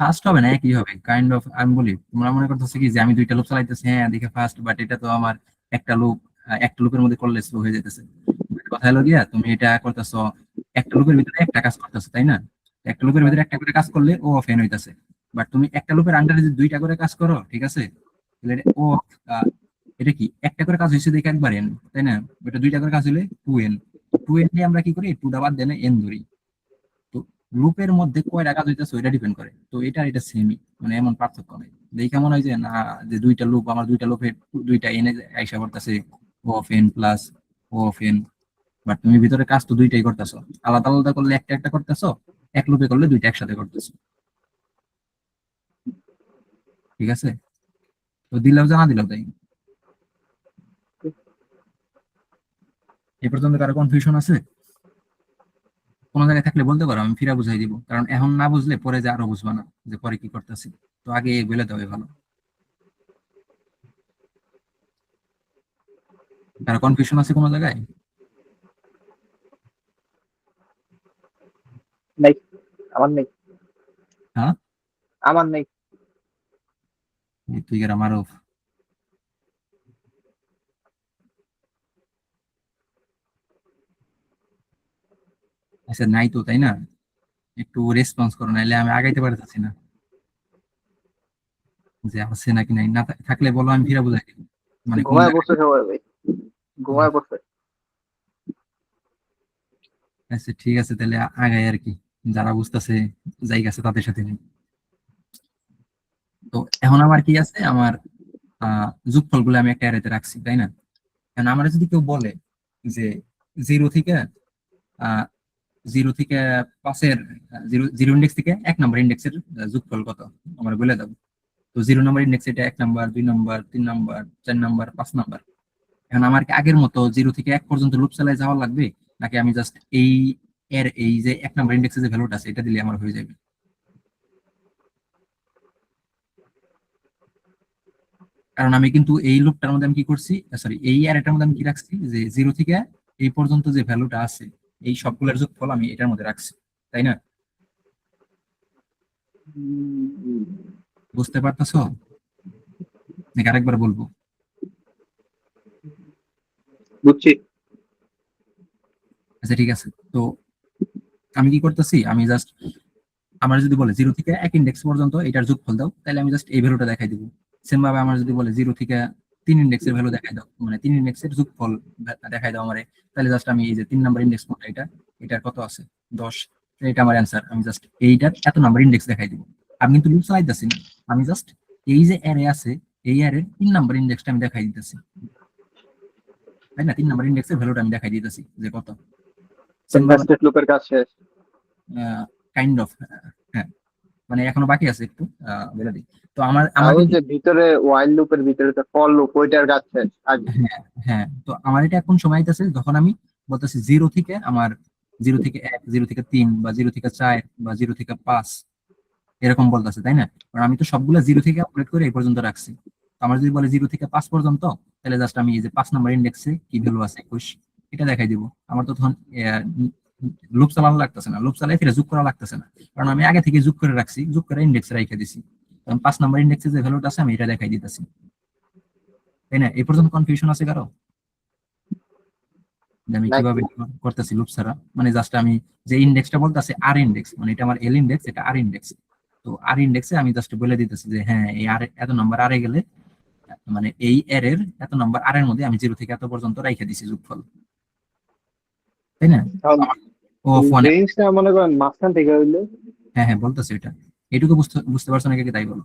ফার্স্ট হবে না, একই হবে কাইন্ড অফ। আমি বলি, তোমরা মনে করতেছো কি যে আমি দুইটা লুপ চালাইতেছি, হ্যাঁ দেখে ফার্স্ট, বাট এটা তো আমার একটা লুপ, একটা লুপের মধ্যে করলে স্লো হয়ে যেতেছে। কথা হলো গিয়া, তুমি এটা করতেছো একটা লুপের ভিতরে একটা কাজ করতেছো, তাই না? একটা লুপের ভিতরে একটা করে কাজ করলে ও অফ এন হইতাছে। বাট তুমি একটা লুপের আন্ডারে যদি দুইটা করে কাজ করো, ঠিক আছে, তাহলে ও আহ, এটা কি একটা করে কাজ হয়েছে দেখে একবার এন, তাই না? এটা দুইটা করে কাজ হলে টু এন। টু এন দিয়ে আমরা কি করি, টুটা বাদ দেন এন ধরি। তো লুপের মধ্যে কয়টা কাজ হইতেছে ওইটা ডিপেন্ড করে। তো এটা সেমই, মানে এমন পার্থক্য নেই। দেখে মনে হয় যে না, যে দুইটা লুপ, আমার দুইটা লুপে দুইটা এনে আইসা করতেছে O of N plus O of N. But তুমি ভিতরে কাজ তো দুইটাই করতেছো, আলাদা আলাদা করলে একটা একটা করতেছো, এক লুপে করলে দুইটা একসাথে করতেছো, ঠিক আছে? তো দিলেও জানা, দিলেও তাই। এ পর্যন্ত কারো কনফিউশন আছে? কোনো জায়গায় থাকলে বলতে পারো, আমি ফিরা বুঝাই দিব, কারণ এখন না বুঝলে পরে যে আরো বুঝবা না যে পরে কি করতেছি। তো আগে বলে দেওয়া ভালো। কারো কনফিউশন আছে কোনো জায়গায়? নেই, আমার নেই, হ্যাঁ, আমার নেই। তুই আমারও। আচ্ছা নাই তো, তাই না? একটু রেসপন্স করো, নাইলে আমি আগাইতে পারতেছি না যে আছে নাকি নাই। না থাকলে বলো, আমি ফিরা বুঝাই দিব, মানে কোন ঘুমায় জায়গায়। পড়ছে সবাই ভাই, ঘুমায় পড়ছে। আচ্ছা ঠিক আছে, তাহলে আগাই আর কি, যারা বুঝতেছে জায়গা আছে তাদের সাথে নেই। তো এখন আমার কি আছে, আমার যোগফল গুলো আমি একটা অ্যারেতে রাখছি, তাই না? এখন আমরা যদি কেউ বলে যে জিরো থেকে আহ 0 থেকে 5-এর, জিরো জিরো ইন্ডেক্স থেকে 1 নম্বর ইন্ডেক্সের যোগফল কত, আমরা বলে দেবো। তো 0 নম্বর ইন্ডেক্স এটা 1 নম্বর, 2 নম্বর, 3 নম্বর, 4 নম্বর, 5 নম্বর। এখন আমার কি আগের মতো 0 থেকে 1 পর্যন্ত লুপ চালায় যাওয়া লাগবে, নাকি আমি জাস্ট এই এর এই যে 1 নম্বর ইন্ডেক্সে যে ভ্যালুটা আছে এটা দিলে আমার হয়ে যাবে? কারণ আমি কিন্তু এই লুপটার মধ্যে আমি কি করছি, সরি এই অ্যারেটার মধ্যে আমি কি রাখছি, যে 0 থেকে এই পর্যন্ত যে ভ্যালুটা আছে এই সবগুলোর যোগফল আমি এটার মধ্যে রাখছি, তাই না? বুঝতে পারতেছো নাকি আরেকবার বলবো? বুঝছি। আচ্ছা ঠিক আছে। তো আমি কি করতেছি, আমি জাস্ট, আমার যদি বলে 0 থেকে 1 ইন্ডেক্স পর্যন্ত এটার যোগফল দাও, তাহলে আমি জাস্ট এই ভ্যালুটা দেখাই দিব। সেম ভাবে আমার যদি বলে 0 থেকে 3 ইন্ডেক্সের ভ্যালু দেখাই দাও, মানে 3 ইন্ডেক্সের যোগফল দেখাই দাও আমারে, তাহলে জাস্ট আমি এই যে 3 নম্বর ইন্ডেক্স কোনটা, এটা এটার কত আছে 10, এটা আমার অ্যান্সার। আমি জাস্ট এইটার এত নাম্বার ইন্ডেক্স দেখাই দিব। আমি কিন্তু লুপ চালাইতেছি না, আমি জাস্ট এই যে অ্যারে আছে এই অ্যারের 3 নম্বর ইন্ডেক্সটা আমি দেখাই দিতেছি, তাই না? 3 নম্বর ইন্ডেক্সের ভ্যালুটা আমি দেখাই দিতেছি যে কত। সেম ভাবে নেস্টেড লুপের কাজ শেষ। কাইন্ড অফ, হ্যাঁ, মানে এখনো বাকি আছে একটু। বলে দিই। তো আমার আর ওই কিন্তু যে ভিতরে ওয়াইল লুপের ভিতরে তো ফর লুপ, ওইটার কাজ শেষ আগে। হ্যাঁ, হ্যাঁ, তো আমার এটা এখন সময় আইতেছে যখন আমি বলতেছি জিরো থেকে আমার 0 থেকে 1, 0 থেকে 3, বা 0 থেকে 4, বা 0 থেকে 5 এরকম বলতেছে, তাই না? কারণ আমি তো সবগুলা 0 থেকে আপডেট করে এই পর্যন্ত রাখছি। তো আমার যদি বলে 0 থেকে 5 পর্যন্ত, তাহলে জাস্ট আমি এই যে 5 নম্বর ইন্ডেক্সে কি ভ্যালু আছে 21, এটা দেখাই দিব। আমার তো তখন লুপ চালানো লাগতেছে না, লুপ চালাই ফিরে যোগ করা লাগতেছে না, কারণ আমি আগে থেকে যোগ করে রাখছি, যোগ করে ইন্ডেক্সে রেখে দিছি। কারণ 5 নম্বর ইন্ডেক্সে যে ভ্যালুটা আছে আমি এটা দেখাই দিতেছি, তাই না? এই পর্যন্ত কনফিউশন আছে কারো যে আমি নাকি? কিভাবে করতেছি লুপ ছাড়া? মানে জাস্ট আমি যে ইন্ডেক্সটা বলতেছি আর ইন্ডেক্স, মানে এটা আমার এল ইন্ডেক্স, এটা আর ইন্ডেক্স। তো আর ইন্ডেক্সে আমি জাস্ট বলে দিতেছি যে হ্যাঁ, এই আর এত নাম্বার আরে গেলে, মানে এই এর এর এত নাম্বার আর এর মধ্যে আমি 0 থেকে এত পর্যন্ত রেখে দিছি যোগফল, তাই না? এখন ও ফোনে, রেঞ্জটা মনে করেন মাঝখান থেকে হইলো। হ্যাঁ, হ্যাঁ, বলতেছি এটা। এটুকু বুঝতে বুঝতে পারছো নাকি, তাই বলো?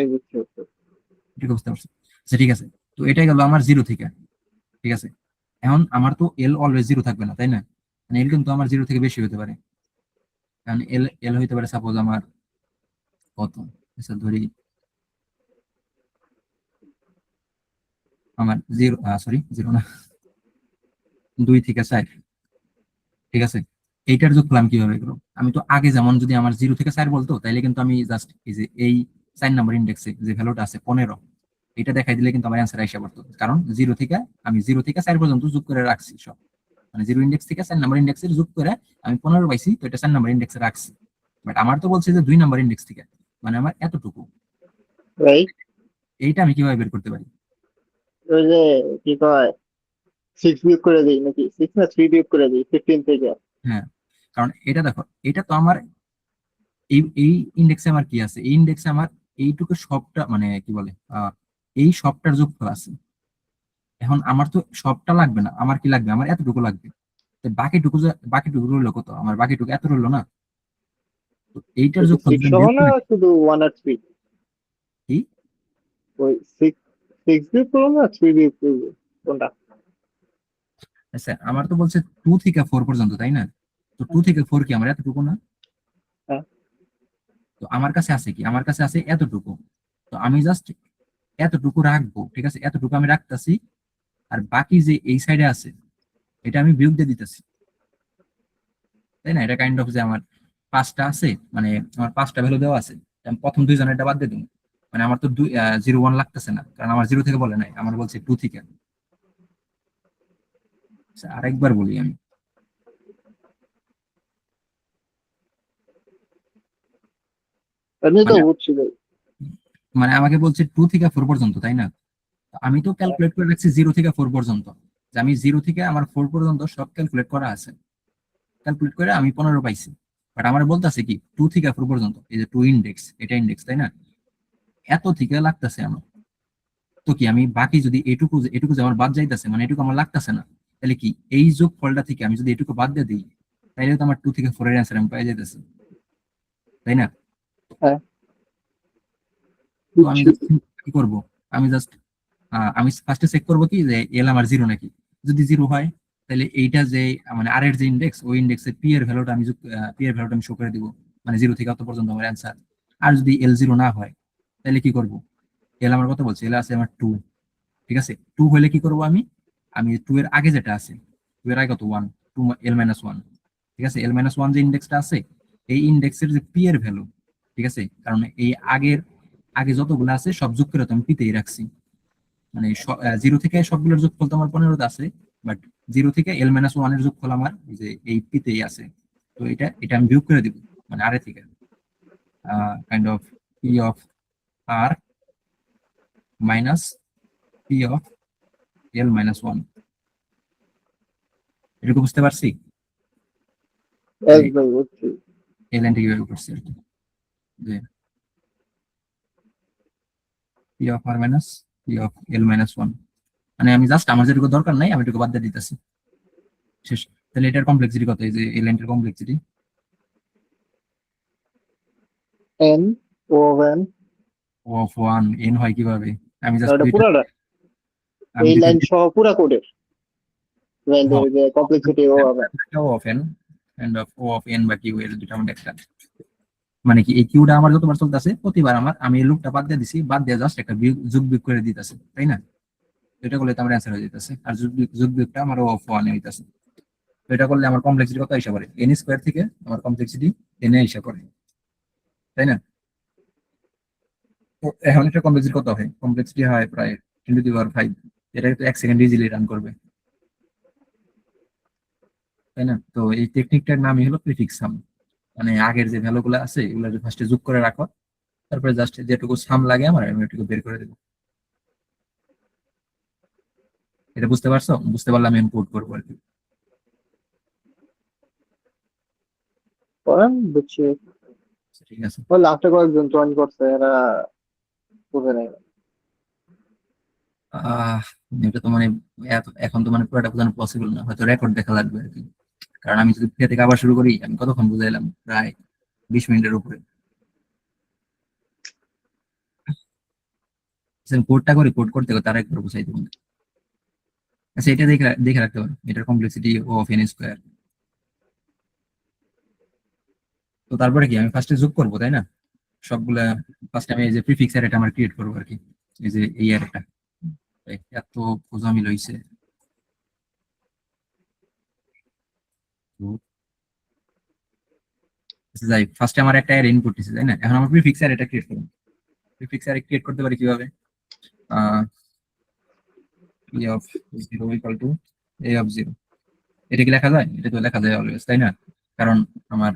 এই বুঝতে পারছি। এটুকু বুঝতে পারছো? আচ্ছা, ঠিক আছে। তো এটাই গেল আমার 0 থেকে, ঠিক আছে। এখন আমার তো এল অলওয়েজ 0 থাকবে না, তাই না? মানে এল কিন্তু আমার 0 থেকে বেশি হতে পারে। কারণ এল এল হইতে পারে সাপোজ আমার কত, আচ্ছা ধরি আমার 0, সরি 0 না, 2 থেকে 4, ঠিক আছে। এইটার যোগফল আমি কিভাবে করবো? আমি তো আগে যেমন যদি আমার 0 থেকে 4 বলতো, তাইলে কিন্তু আমি জাস্ট এই যে এই 4 নম্বর ইন্ডেক্সে যে ভ্যালুটা আছে 15, এটা দেখাই দিলে কিন্তু আমার অ্যান্সার আইসা পড়তো, কারণ 0 থেকে আমি 0 থেকে 4 পর্যন্ত যোগ করে রাখছি সব। মানে 0 ইন্ডেক্স থেকে 4 নম্বর ইন্ডেক্সের যোগ করে আমি 15 পাইছি, তো এটা 4 নম্বর ইন্ডেক্সে রাখছি। বাট আমার তো বলছে যে 2 নম্বর ইন্ডেক্স থেকে, মানে আমার এতটুকু। এই এইটা আমি কিভাবে বের করতে পারি? ওই যে কি কয়, 6 বিয়োগ করে দিই নাকি, 6 না 3 বিয়োগ করে দিই 15 থেকে। হ্যাঁ, কারণ এটা দেখো, এটা তো আমার এই এই ইন্ডেক্সে আমার কি আছে, এই ইন্ডেক্সে আমার এইটুকু সবটা, মানে কি বলে, এই সবটার যোগফল আছে। এখন আমার তো সবটা লাগবে না, আমার কি লাগবে, আমার এতটুকু লাগবে। তো বাকিটুকু রইলো কত, আমার বাকিটুকু এত রইলো না? তো এইটার এটা যোগফল যদি 6 আমি সহ বিয়োগ না করে দিই, শুধু 1 আর 3? কি? ওই 6 বিয়োগ করবো না 3 বিয়োগ করবো, কোনটা? আচ্ছা, আমার তো বলছে 2 থেকে 4 পর্যন্ত, তাই না? তো 2 থেকে 4 কি আমার এতটুকু না? হ্যাঁ। তো আমার কাছে আছে কি, আমার কাছে আছে এতটুকু। তো আমি জাস্ট এতটুকু রাখবো, ঠিক আছে, এতটুকু আমি রাখতেছি। আর বাকি যে এই সাইডে আছে, এটা আমি বিয়োগ দিয়ে দিতেছি, তাই না? এটা কাইন্ড অফ যে আমার 5টা আছে, মানে আমার 5টা ভ্যালু দেওয়া আছে, আমি প্রথম 2 জনেরটা বাদ দিয়ে দিই। মানে আমার তো 0 1 লাগতেছে না, কারণ আমার 0 থেকে বলে নাই, আমার বলছে 2 থেকে। আচ্ছা, আরেকবার বলি আমি। এমনি তো মানে বুঝছি ভাই। মানে আমাকে বলছে 2 থেকে 4 পর্যন্ত, তাই না? তো আমি তো ক্যালকুলেট করে রাখছি 0 থেকে 4 পর্যন্ত, যে আমি 0 থেকে আমার 4 পর্যন্ত সব ক্যালকুলেট করা আছে। ক্যালকুলেট করে আমি 15 পাইছি। বাট আমার বলতেছে কি 2 থেকে 4 পর্যন্ত, এই যে 2 ইন্ডেক্স, এটা ইন্ডেক্স, তাই না? এত থেকে লাগতেছে আমার। তো কি আমি বাকি যদি এটুকু যে আমার বাদ যাইতেছে, মানে এটুকু আমার লাগতেছে না, তাহলে কি এই যোগ ফলটা থেকে আমি যদি এটুকু বাদ দিয়ে দিই, তাহলে তো আমার 2 থেকে 4 এর অ্যান্সার আমি পাই যাইতেছে, তাই না? হ্যাঁ, তো আমি বুঝছি। জাস্ট কি করব, আমি জাস্ট আমি ফার্স্টে চেক করবো কি যে এল আমার 0 নাকি। যদি 0 হয়, তাহলে এইটা যে মানে আর এর যে ইন্ডেক্স, ওই ইন্ডেক্সে পি এর ভ্যালুটা আমি পি এর ভ্যালুটা আমি শো করে দিব, মানে 0 থেকে অত পর্যন্ত আমার অ্যান্সার। আর যদি L0 না হয়, তাহলে কি করব? এল আমার কত বলছে, এল আছে আমার 2, ঠিক আছে। 2 হলে কি করব আমি, আমি 2 এর আগে যেটা আছে, 2 এর আগে কত 1, 2 L-1, ঠিক আছে। L-1 যে ইন্ডেক্সটা আছে, এই ইন্ডেক্সের যে পি এর ভ্যালু, ঠিক আছে, কারণ এই আগে যতগুলো আছে সব যোগ করে তো আমি পিতেই রাখছি। মানে 0 থেকে সবগুলোর যোগফল তো আমার 15 আছে, বাট 0 থেকে L-1 এর যোগফল আমার এই যে এই পিতেই আছে। তো এটা আমি বিয়োগ করে দিব, মানে আরে থেকে kind of P of R minus P of L-1। এটুকু বুঝতে পারছি যে এস ভাই বুঝছি। এই লাইনটা কিভাবে করছি আর কি, যে P of R minus P of L-1। মানে আমি জাস্ট আমার যেটুকু দরকার নাই আমি এটুকু বাদ দিয়ে দিতেছি, শেষ। তাহলে এটার কমপ্লেক্সিটি কত, এই যে এই লাইনটার কমপ্লেক্সিটি এন ও এন, অফ 1 এন হয় কিভাবে? আমি জাস্ট এটা দুইটা, পুরাটা আমি এই দুইটা লাইন সহ পুরা কোডের যে কমপ্লেক্সিটি ও হবে। O of N and of O of N বা কিউ এর দুইটা মধ্যে একটা, মানে কি এই কিউটা আমার যতবার চলতেছে প্রতিবার আমি এই লুপটা বাদ দিয়ে দিছি, বাদ দিয়ে জাস্ট একটা যোগ বিয়োগ করে দিতেছে, তাই না? এটা করলে তো আমার অ্যান্সার হয়ে যেতেছে, আর যোগ বিয়োগটা আমার অফ ওয়ানে হইতেছে। তো এটা করলে আমার কমপ্লেক্সিটি কত হিসাব করে, এন স্কোয়ার থেকে আমার কমপ্লেক্সিটি এনে হিসাব করে, তাই না? তো এখন এটা কমপ্লেক্সিটি কত হয়? কমপ্লেক্সিটি হয় প্রায় 10⁵ এটা তো 1 সেকেন্ড ইজিলি রান করবে, তাই না? তো এই টেকনিকটার নামই হলো প্রিফিক্স সাম। মানে আগের যে ভ্যালু গুলো আছে এগুলো ফার্স্টে যোগ করে রাখো, তারপরে জাস্ট যেটুকু সাম লাগে আমার আমি ওইটুকু বের করে দেবো। এটা বুঝতে পারছো? বুঝতে পারলে আমি কোড করবো আর কি। করেন বুঝছি। ঠিক আছে। ওই লাস্টে কয়েকজন জয়েন করছে, এরা বুঝে নেই। আহ এটা তো মানে এখন তো মানে পুরোটা বোঝানো পসিবল না, হয়তো রেকর্ড দেখা লাগবে আর কি। কারণ আমি যদি থেকে আবার শুরু করি, আমি কতক্ষণ বুঝাইলাম? প্রায় 20 মিনিটের উপরে। কোডটা করি, কোড করতে করতে আর একবার বুঝাই দেবো। আচ্ছা, এটা দেখে দেখে রাখতে পারো, এটার কমপ্লেক্সিটি অফ এন স্কোয়ার। তো তারপরে কি আমি ফার্স্টে যোগ করবো, তাই না? সবগুলা ফার্স্ট আমি এই যে প্রিফিক্স অ্যারেটা আমার ক্রিয়েট করবো আর কি, এই যে এই অ্যারেটা। এত গোজামিল হইছে। তো আচ্ছা, যাই ফার্স্টে আমার একটা অ্যারে ইনপুট দিছে, তাই না? এখন আমার প্রিফিক্স অ্যারেটা ক্রিয়েট করবো। প্রিফিক্স অ্যারে ক্রিয়েট করতে পারি কিভাবে? P of 0 equal to A of 0। এটা কি লেখা যায়? এটা তো লেখা যায় অলওয়েজ, তাই না? কারণ আমার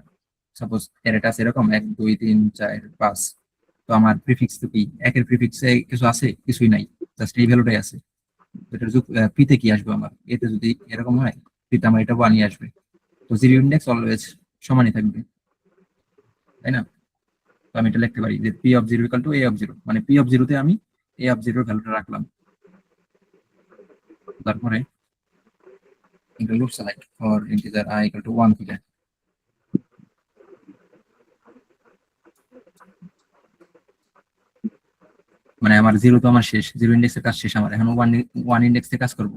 সাপোজ অ্যারেটা আছে এরকম 1 2 3 4 5। তো আমার প্রিফিক্স তো কি, একের প্রিফিক্সে কিছু আছে? কিছুই নাই, জাস্ট এই ভ্যালুটাই আছে। এটার যুগ পিতে কি আসবে আমার? এতে যদি এরকম হয়, পিতে আমার এটা 1 আসবে। তো জিরো ইন্ডেক্স অলওয়েজ সমানই থাকবে, তাই না? তো আমি এটা লিখতে পারি যে P of 0 equal to A of 0, মানে পি অফ 0 তে আমি এ অফ 0 ভ্যালুটা রাখলাম। তারপরে loop select for integer I equal to 1 থেকে, মানে আমার জিরো তো আমার শেষ, জিরো ইন্ডেক্সের কাজ শেষ, আমার এখন ওয়ান ইন্ডেক্সে কাজ করবো।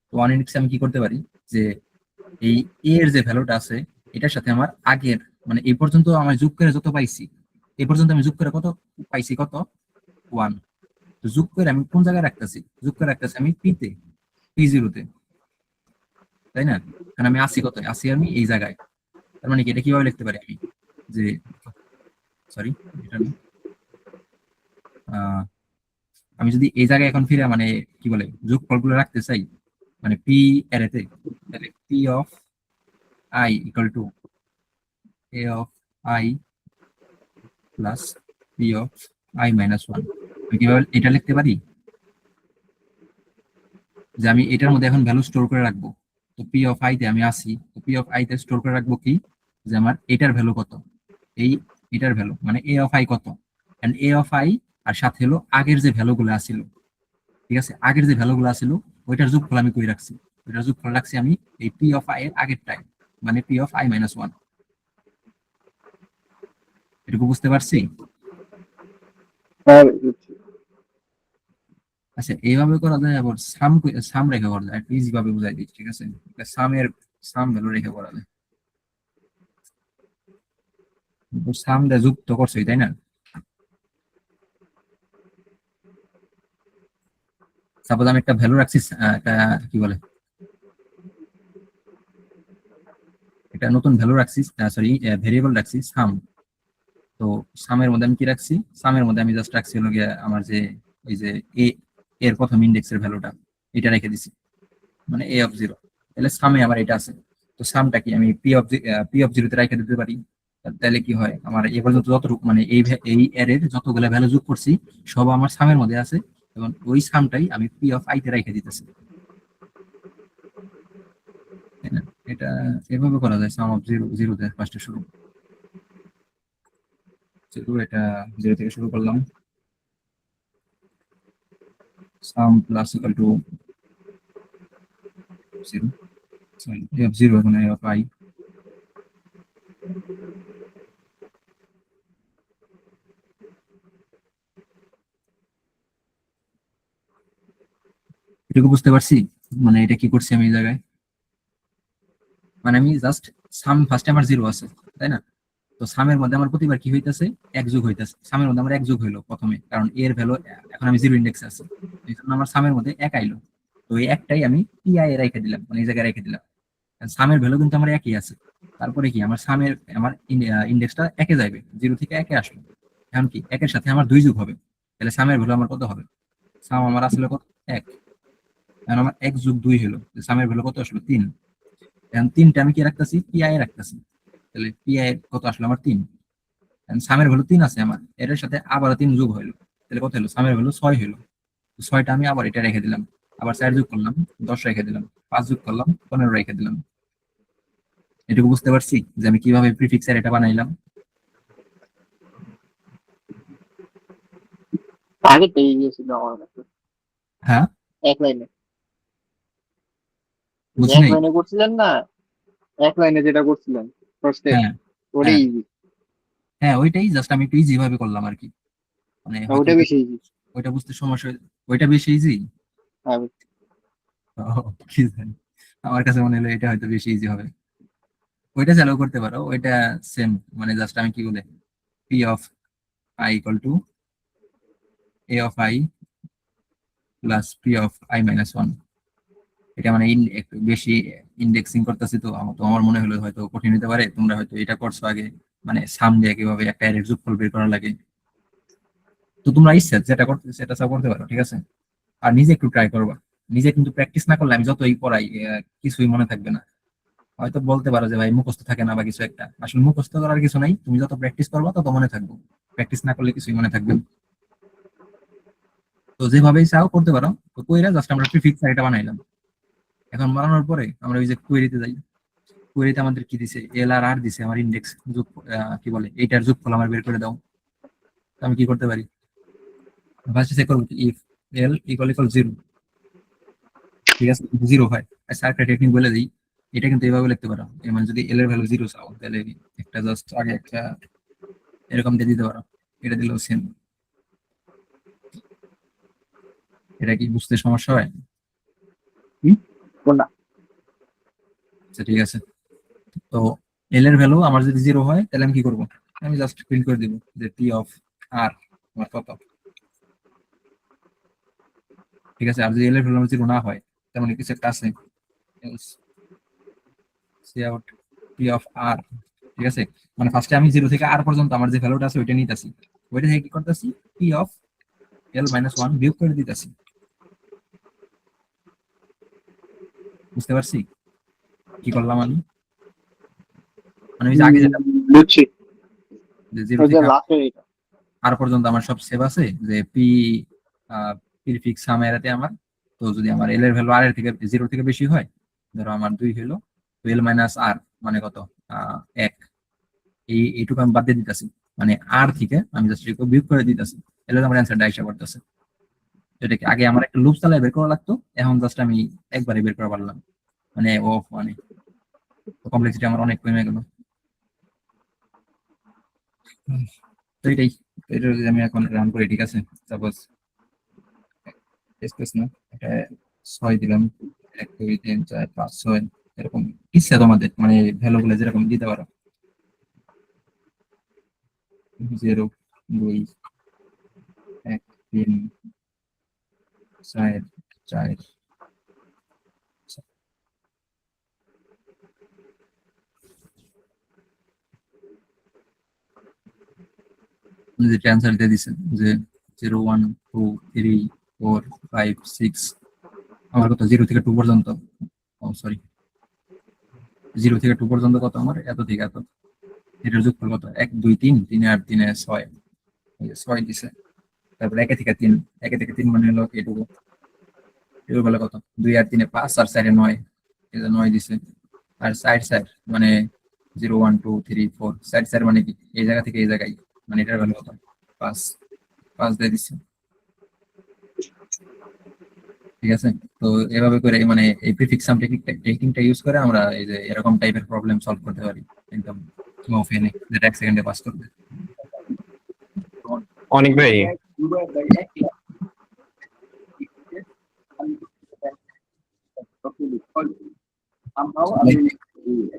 তো ওয়ান ইন্ডেক্সে আমি কি করতে পারি, যে এই এ এর যে ভ্যালুটা আছে এটার সাথে আমার আগের, মানে এই পর্যন্ত আমার যোগ করে যত পাইছি, এই পর্যন্ত আমি যোগ করে কত পাইছি, কত? 1। তো যোগ করে আমি কোন জায়গায় রাখতেছি? যোগ করে রাখতেছি আমি পিতে, P0-তে, তাই না? কারণ আমি আসি, কত আসি আমি এই জায়গায়। তার মানে কি এটা কিভাবে লিখতে পারি আমি, যে সরি এটা না, আহ, আমি যদি এই জায়গায় এখন ফিরে মানে কি বলে যোগফলগুলো রাখতে চাই, মানে পি অ্যারেতে, তাহলে P of I equal to A of I plus P of I minus 1। আমি কিভাবে এটা লিখতে পারি, যে আমি এটার মধ্যে এখন ভ্যালু স্টোর করে রাখবো। তো পি অফ আই তে আমি আসি, তো পি অফ আই তে স্টোর করে রাখবো কি, যে আমার এটার ভ্যালু কত, এই এটার ভ্যালু মানে এ অফ আই কত, এন্ড এ অফ আই আর সাথে হলো আগের যে ভ্যালুগুলো আসিল, ঠিক আছে? আগের যে ভ্যালুগুলো আসিল ওইটার যোগফল আমি কই রাখছি, ওইটার যোগফল রাখছি আমি এই পি অফ আই এর আগের টাইম, মানে পি অফ আই মাইনাস 1। এটুকু বুঝতে পারছি? হ্যাঁ বুঝছি। আচ্ছা, এইভাবে করা যায়, আবার সাম সাম রেখে করা যায়, ইজি ভাবে বুঝাই দিচ্ছি, ঠিক আছে? সামের সাম ভ্যালু রেখে করা যায়। সাম দিয়ে যুক্ত করছোই, তাই না? সাপোজ আমি একটা ভ্যালু রাখছি, একটা কি বলে, একটা নতুন ভ্যালু রাখছি, সরি ভেরিয়েবল রাখছি সাম। তো সামের মধ্যে আমি কি রাখছি, সামের মধ্যে আমি জাস্ট রাখছি হলো গিয়ে আমার যে এই যে এ এর প্রথম ইন্ডেক্সের ভ্যালুটা, এটা রেখে দিছি, মানে এ অফ 0। তাহলে সামে আমার এটা আছে। তো সামটা কি আমি পি অফ 0 তে রেখে দিতে পারি। তাহলে কি হয়, আমার এ পর্যন্ত যতটুকু মানে এই এর যতগুলো ভ্যালু যোগ করছি সব আমার সামের মধ্যে আছে, এবং ওই সামটাই আমি পি অফ আই তে রেখে দিতেছি, তাই না? এটা এভাবে করা যায়, সাম অফ জিরো জিরোতে ফার্স্টে শুরু, জিরো, এটা 0 থেকে শুরু করলাম। সাম plus equal to 0, sorry A of 0 এখন এ অফ আই। এটুকু বুঝতে পারছি? মানে এটা কি করছি আমি এই জায়গায়, মানে আমি জাস্ট সাম ফার্স্টে আমার 0 আছে, তাই না? তো সামের মধ্যে আমার প্রতিবার কি হইতাছে, এক যোগ হইতাছে। সামের মধ্যে আমার এক যোগ হইলো প্রথমে, কারণ এর ভ্যালু এখন আমি জিরো ইন্ডেক্স আছে, এই জন্য আমার সামের মধ্যে এক আইলো। তো এই একটাই আমি পিআই এ রেখে দিলাম, মানে এই জায়গায় রেখে দিলাম। সামের ভ্যালু কিন্তু আমার একই আছে। তারপরে কি আমার সামের আমার ইন্ডেক্সটা একে যাবে, জিরো থেকে একে আসলো। এখন কি একের সাথে আমার দুই যোগ হবে, তাহলে সামের ভ্যালু আমার কত হবে? সাম আমার আসলে কত? এক। এখন আমার এক যোগ দুই হলো, সামের ভ্যালু কত আসলো? তিন। এখন তিনটা আমি কি রাখতেছি? পিআই এ রাখতেছি। তাহলে পিআই কত আসলো? আমার তিন। এখন সামের ভ্যালু তিন আছে আমার, এর সাথে আবার তিন যোগ হইলো, তাহলে কত হলো? সামের ভ্যালু ছয় হইলো। তো ছয়টা আমি আবার এটা রেখে দিলাম, আবার চার যোগ করলাম, 10 রেখে দিলাম, 5 যোগ করলাম, 15 রেখে দিলাম। এটুকু বুঝতে পারছি যে আমি কিভাবে প্রিফিক্স এর এটা বানাইলাম। আগে পেয়ে গিয়েছিল আমার কাছে হ্যাঁ, এক লাইনে। বুঝি এক নাই। লাইনে করছিলেন না, এক লাইনে যেটা করছিলেন ফার্স্টে, হ্যাঁ, ওটাই হ্যাঁ, ইজি। হ্যাঁ, ওইটাই জাস্ট আমি একটু ইজি ভাবে করলাম আর কি। মানে হয়তো ওটা বেশি ইজি। ওইটা বুঝতে সমস্যা ওইটা বেশি ইজি। কি জানি, আমার কাছে মনে হলো এটা হয়তো বেশি ইজি হবে। ওইটা চালু করতে পারো, ওইটা সেম। মানে জাস্ট আমি কি বলে, P of I equal to A of I plus P of I minus one. এটা মানে একটু বেশি ইন্ডেক্সিং করতেছি, তো তো আমার মনে হলো হয়তো কঠিন হতে পারে। তোমরা হয়তো এটা করছো আগে, মানে সাম দিয়ে কিভাবে একটা অ্যারের যোগফল বের করা লাগে। তো তোমরা ইচ্ছা যেটা করতে সেটা সব করতে পারো, ঠিক আছে। আর নিজে একটু ট্রাই করবা। নিজে কিন্তু প্র্যাকটিস না করলে আমি যতই পড়াই কিছুই মনে থাকবে না। হয়তো বলতে পারো যে ভাই মুখস্থ থাকে না বা কিছু একটা, আসলে মুখস্থ করার কিছু নাই, তুমি যত প্র্যাকটিস করবা তত মনে থাকবে। প্র্যাকটিস না করলে কিছুই মনে থাকবে না। তো যেভাবেই চাও করতে পারো। তো কইরা জাস্ট আমরা প্রিফিক্স এটা বানাইলাম। এখন বানানোর পরে আমরা ওই যে কোয়েরিতে যাই। কোয়েরিতে আমাদের কি দিছে? এল আর আর দিছে আমার ইন্ডেক্স যোগ, কি বলে এইটার যোগফল আমার বের করে দাও। তো আমি কি করতে পারি? ফার্স্টে চেক করবো if L equal equal zero, ঠিক আছে, জিরো হয়। আচ্ছা একটা টেকনিক বলে দিই, এটা কিন্তু এভাবে লিখতে পারো। মানে যদি এল এর ভ্যালু জিরো চাও, তাহলে একটা জাস্ট আগে একটা এরকম দিয়ে দিতে পারো, এটা দিলেও সেম। এটা কি বুঝতে সমস্যা হয়? কোনটা? আচ্ছা ঠিক আছে। তো এল এর ভ্যালু আমার যদি জিরো হয়, তাহলে আমি কি করবো? আমি জাস্ট প্রিন্ট করে দিব যে পি অফ আর আমার কত, ঠিক আছে। আর যদি এল এর ভ্যালু জিরো না হয়, তেমন কিছু একটা আছে, সি আউট পি অফ আর, ঠিক আছে। মানে ফার্স্টে আমি জিরো থেকে আর পর্যন্ত আমার যে ভ্যালুটা আছে ওইটা নিতেছি, ওইটা থেকে কি করতেছি? P of L minus one বিয়োগ করে দিতেছি। বুঝতে পারছি কি করলাম আমি? মানে ওই যে আগে যেটা বুঝছি। যে জিরো ওই যে থেকে লাস্টের এটা। আর পর্যন্ত আমার সব সেভ আছে, যে পি প্রিফিক্স সাম এরাতে আমার। তো যদি আমার এল এর ভ্যালু আর এর থেকে জিরো থেকে বেশি হয়, ধরো আমার দুই হলো, তো এল মাইনাস আর মানে কত? এক। এইটুকু আমি বাদ দিয়ে দিতেছি, মানে আর থেকে আমি জাস্ট বিয়োগ করে দিতেছি। এলে আমার অ্যান্সারটা আইসা করতেছে। এটা কি আগে আমার একটা লুপ চালায় বের করা লাগতো, এখন জাস্ট আমি একবারে বের করে পারলাম। মানে ও মানে কমপ্লেক্সিটি আমার অনেক কমে গেল। তো এটাই, এটা যদি আমি এখন রান করি, ঠিক আছে, সাপোজ স্পেস না, এটা 6 দিলাম, 1 2 3 4 5 6 এরকম ইচ্ছা তোমাদের, মানে ভ্যালু গুলো যেরকম দিতে পারো। 0 2 1 3 4 4। যেটা অ্যান্সার দিয়ে দিচ্ছেন যে 0 1 2 3 4 5 6, আমার কত 0 থেকে 2 পর্যন্ত। ও সরি, 0 থেকে 2 পর্যন্ত কত আমার? এত থেকে এত। এটার যোগফল কত? 1 2 3, 3 8 3 6, 6 দিছে। তারপর 1 থেকে 3, 1 থেকে 3 মানে হলো এটুকু। এটুকু বলে কত? 2 আর 3 5 আর 4 9, এই যে 9 দিছে। আর সাইড সাইড মানে 0 1 2 3 4, সাইড সাইড মানে কি এই জায়গা থেকে এই জায়গায়, মানে এটার ভ্যালু কত? 5, 5 দিয়ে দিছে, ঠিক আছে। তো এভাবে করে মানে এই প্রিফিক্স সাম টেকনিকটা ইউজ করে আমরা এই যে এরকম টাইপের প্রবলেম সলভ করতে পারি একদম স্মুথ এনে, যেটা 1 সেকেন্ডে পাস করবে। অনেক ভাই।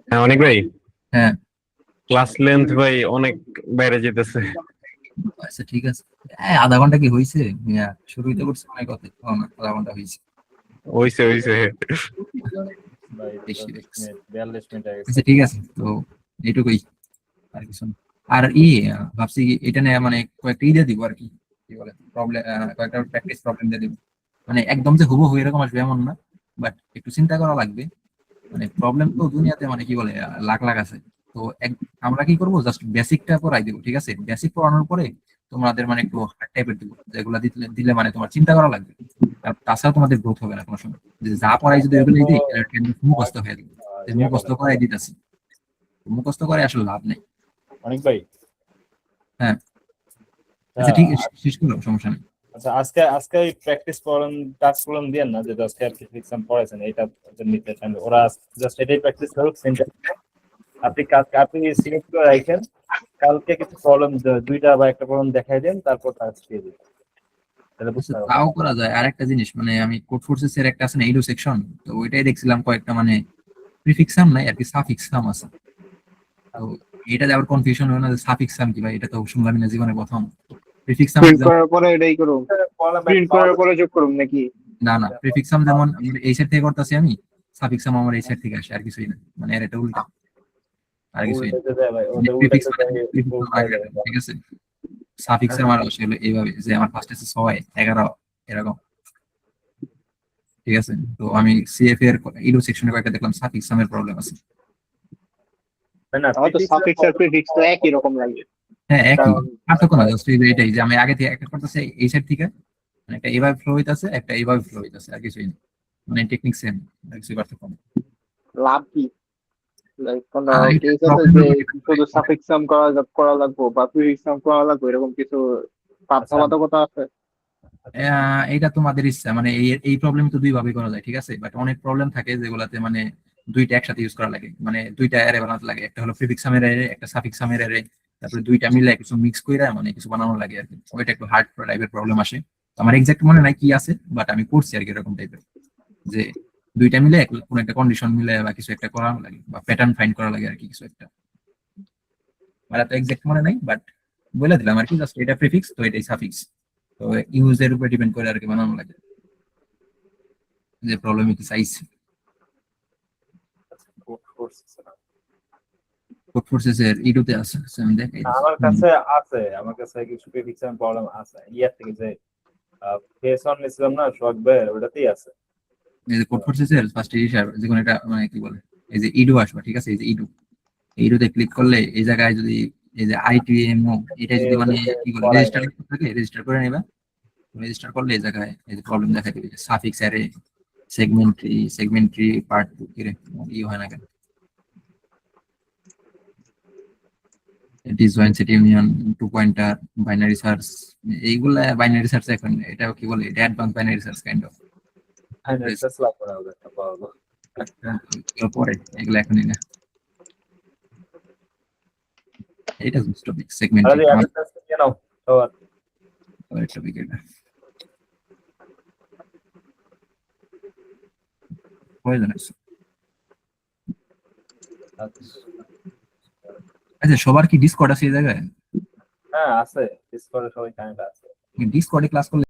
হ্যাঁ অনেক ভাই। হ্যাঁ, ক্লাস লেন্থ ভাই অনেক বাইরে যেতেছে। আচ্ছা ঠিক আছে, আধা ঘন্টা কি হয়েছে? শুরু হইতে করছে অনেক কথা, না আধা ঘন্টা হয়েছে। হইছে হইছে। ভাই বেশি 42 মিনিট হয়ে গেছে। আচ্ছা ঠিক আছে, তো এইটুকুই, আর কিছু না। আর ভাবছি কি এটা নিয়ে মানে কয়েকটা দিয়ে দিব আর কি, কি বলে প্রবলেম, কয়েকটা প্র্যাকটিস প্রবলেম দিয়ে দিব। মানে একদম যে হুবহু এরকম আসবে এমন না, বাট একটু চিন্তা করা লাগবে। মানে প্রবলেম তো দুনিয়াতে মানে কি বলে লাখ লাখ আছে। তো আমরা কি করবো, জাস্ট বেসিকটা পড়াই দিব, ঠিক আছে? বেসিক পড়ানোর পরে তোমাদের মানে একটু হার্ড টাইপের দিব, যেগুলো দিলে দিলে মানে তোমার চিন্তা করা লাগবে। আর তাছাড়া তোমাদের গ্রোথ হবে না কোনো সময়। যে যা পড়াই যদি এগুলো দিই তাহলে মুখস্থ হয়ে যাবে। মুখস্থ করাই দিতেছি, মুখস্থ করে আসলে লাভ নেই। অনেক ভাই, হ্যাঁ আচ্ছা ঠিক আছে, শেষ করো, সমস্যা নেই। আচ্ছা আজকে আজকে প্র্যাকটিস প্রবলেম টাস্ক প্রবলেম দিয়েন না, যেটা আজকে আপনি এক্সাম পড়াইছেন এটা নিতে চান, ওরা জাস্ট এটাই প্র্যাকটিস করুক। আপনি সিলেক্ট করে রাখেন, কালকে কিছু প্রবলেম দুইটা বা একটা প্রবলেম দেখাই দেন, তারপর টাস্ক দিয়ে দিন, তাহলে বুঝতে আচ্ছা, পারবেন। তাও করা যায়। আর একটা জিনিস, মানে আমি কোড ফোর্সেস এর একটা আছে না ইডো সেকশন, তো ওইটাই দেখছিলাম কয়েকটা মানে প্রিফিক্সাম নাই আর কি, সাফিক্সাম আছে। তো এটা আবার কনফিউশন হয় না যে সাফিক্সাম কি, ভাই এটা তো শুনলাম না জীবনে প্রথম। প্রিফিক্সাম প্রিন্ট করার পরে এটাই করুম, প্রিন্ট করার পরে যোগ করুম নাকি? না না, প্রিফিক্সাম যেমন আমার এই সাইড থেকে করতেছি আমি, সাফিক্সাম আমার এই সাইড থেকে আসে, আর কিছুই না। মানে এর এটা উল্টা, আর কিছুই না। উল্টাতে দেয় ভাই, ওটা প্রিফিক্স উল্টাতে মানে দেয়, prefix উল্টা আগে, দেয়। ঠিক আছে? সাফিক্স আমার আসলে এইভাবে যে আমার ফার্স্ট আছে 6 11 এরকম, ঠিক আছে? তো আমি সিএফ এর ইডো সেকশনে কয়েকটা দেখলাম সাফিক্সামের প্রবলেম আছে। তাই না? আমার তো সাফিক্স আর প্রিফিক্স তো একই রকম লাগে। হ্যাঁ একই, কারণ পার্থক্য না, জাস্ট এটাই যে আমি আগে থেকে একটা করতেছি এই সাইড থেকে, মানে একটা এইভাবে ফ্লো হইতাছে, একটা এইভাবে ফ্লো হইতাছে, আর কিছুই না। মানে টেকনিক সেম, আর কিছুই পার্থক্য না। লাভ কি? লাইক কোন এটা কেস আছে প্রবলেমের যে উপর depend করে। শুধু সাফিক্সাম করা লাগবো বা প্রিফিক্সাম করা লাগবো, এরকম কিছু আচ্ছা বাধ্যবাধকতা আছে? এইটা তোমাদের ইচ্ছা, মানে এই এই প্রবলেম তো দুই ভাবে করা যায়, ঠিক আছে? বাট অনেক প্রবলেম থাকে যেগুলাতে মানে দুইটা একসাথে ইউজ করা লাগে, মানে দুইটা অ্যারে বানাতে লাগে, একটা হলো প্রিফিক্সামের অ্যারে, একটা সাফিক্সামের অ্যারে। তারপরে দুইটা মিলে কিছু মিক্স করে মানে কিছু বানানো লাগে আর কি, ওইটা একটু হার্ড টাইপের প্রবলেম আসে। তো আমার এক্সাক্ট মনে নাই কি আছে, বাট আমি করছি আর কি এরকম টাইপের, যে দুইটা মিলে কোনো একটা কন্ডিশন মিলে বা কিছু একটা করা লাগে, বা প্যাটার্ন ফাইন্ড করা লাগে আর কি কিছু একটা। মানে তো এক্সাক্ট মনে নাই, বাট বলে দিলাম আর কি, জাস্ট এটা প্রিফিক্স তো এটাই সাফিক্স। তো ইউজের উপর ডিপেন্ড করে আর কি বানানো লাগে, যে প্রবলেম কি চাইছে। কোড ফোর্সেস এর ইডোতে আছে, so আমি দেখাই দিচ্ছি। আমার কাছে আছে, আমার কাছে কিছু প্রেডিকশন প্রবলেম আছে ইয়ার থেকে, যে ফেস অন নিছিলাম না সোহাগ ভাই, ওটাতেই আছে। এই যে কোড ফোর্সেস এর ফার্স্ট হিসাব যে কোনো একটা মানে কি বলে, এই যে ইডো আসবে, ঠিক আছে? এই যে ইডো, ইডোতে ক্লিক করলে এই জায়গায় যদি এই যে আইটিএমও, এটা যদি মানে কি বলে রেজিস্টার থাকে, রেজিস্টার করে নেবা। রেজিস্টার করলে এই জায়গায় এই যে প্রবলেম দেখা দিবে, সাফিক্স অ্যারে, সেগমেন্টরি পার্ট কি রে, ই হয় না কেন, disjoint set union, two pointer, binary search, এইগুলা বাইনারি সার্চ এখন এটাও কি বলে, এটা advance binary search kind of. পরে এগুলো এখনই না, এটা টপিক সেগমেন্টরি আমার টপিক এটা প্রয়োজন আছে। আচ্ছা সবার কি ডিসকর্ড আছে এই জায়গায়? হ্যাঁ আছে, ডিসকর্ডে সবাই কানেক্ট আছে। ডিসকর্ডে ক্লাস করলে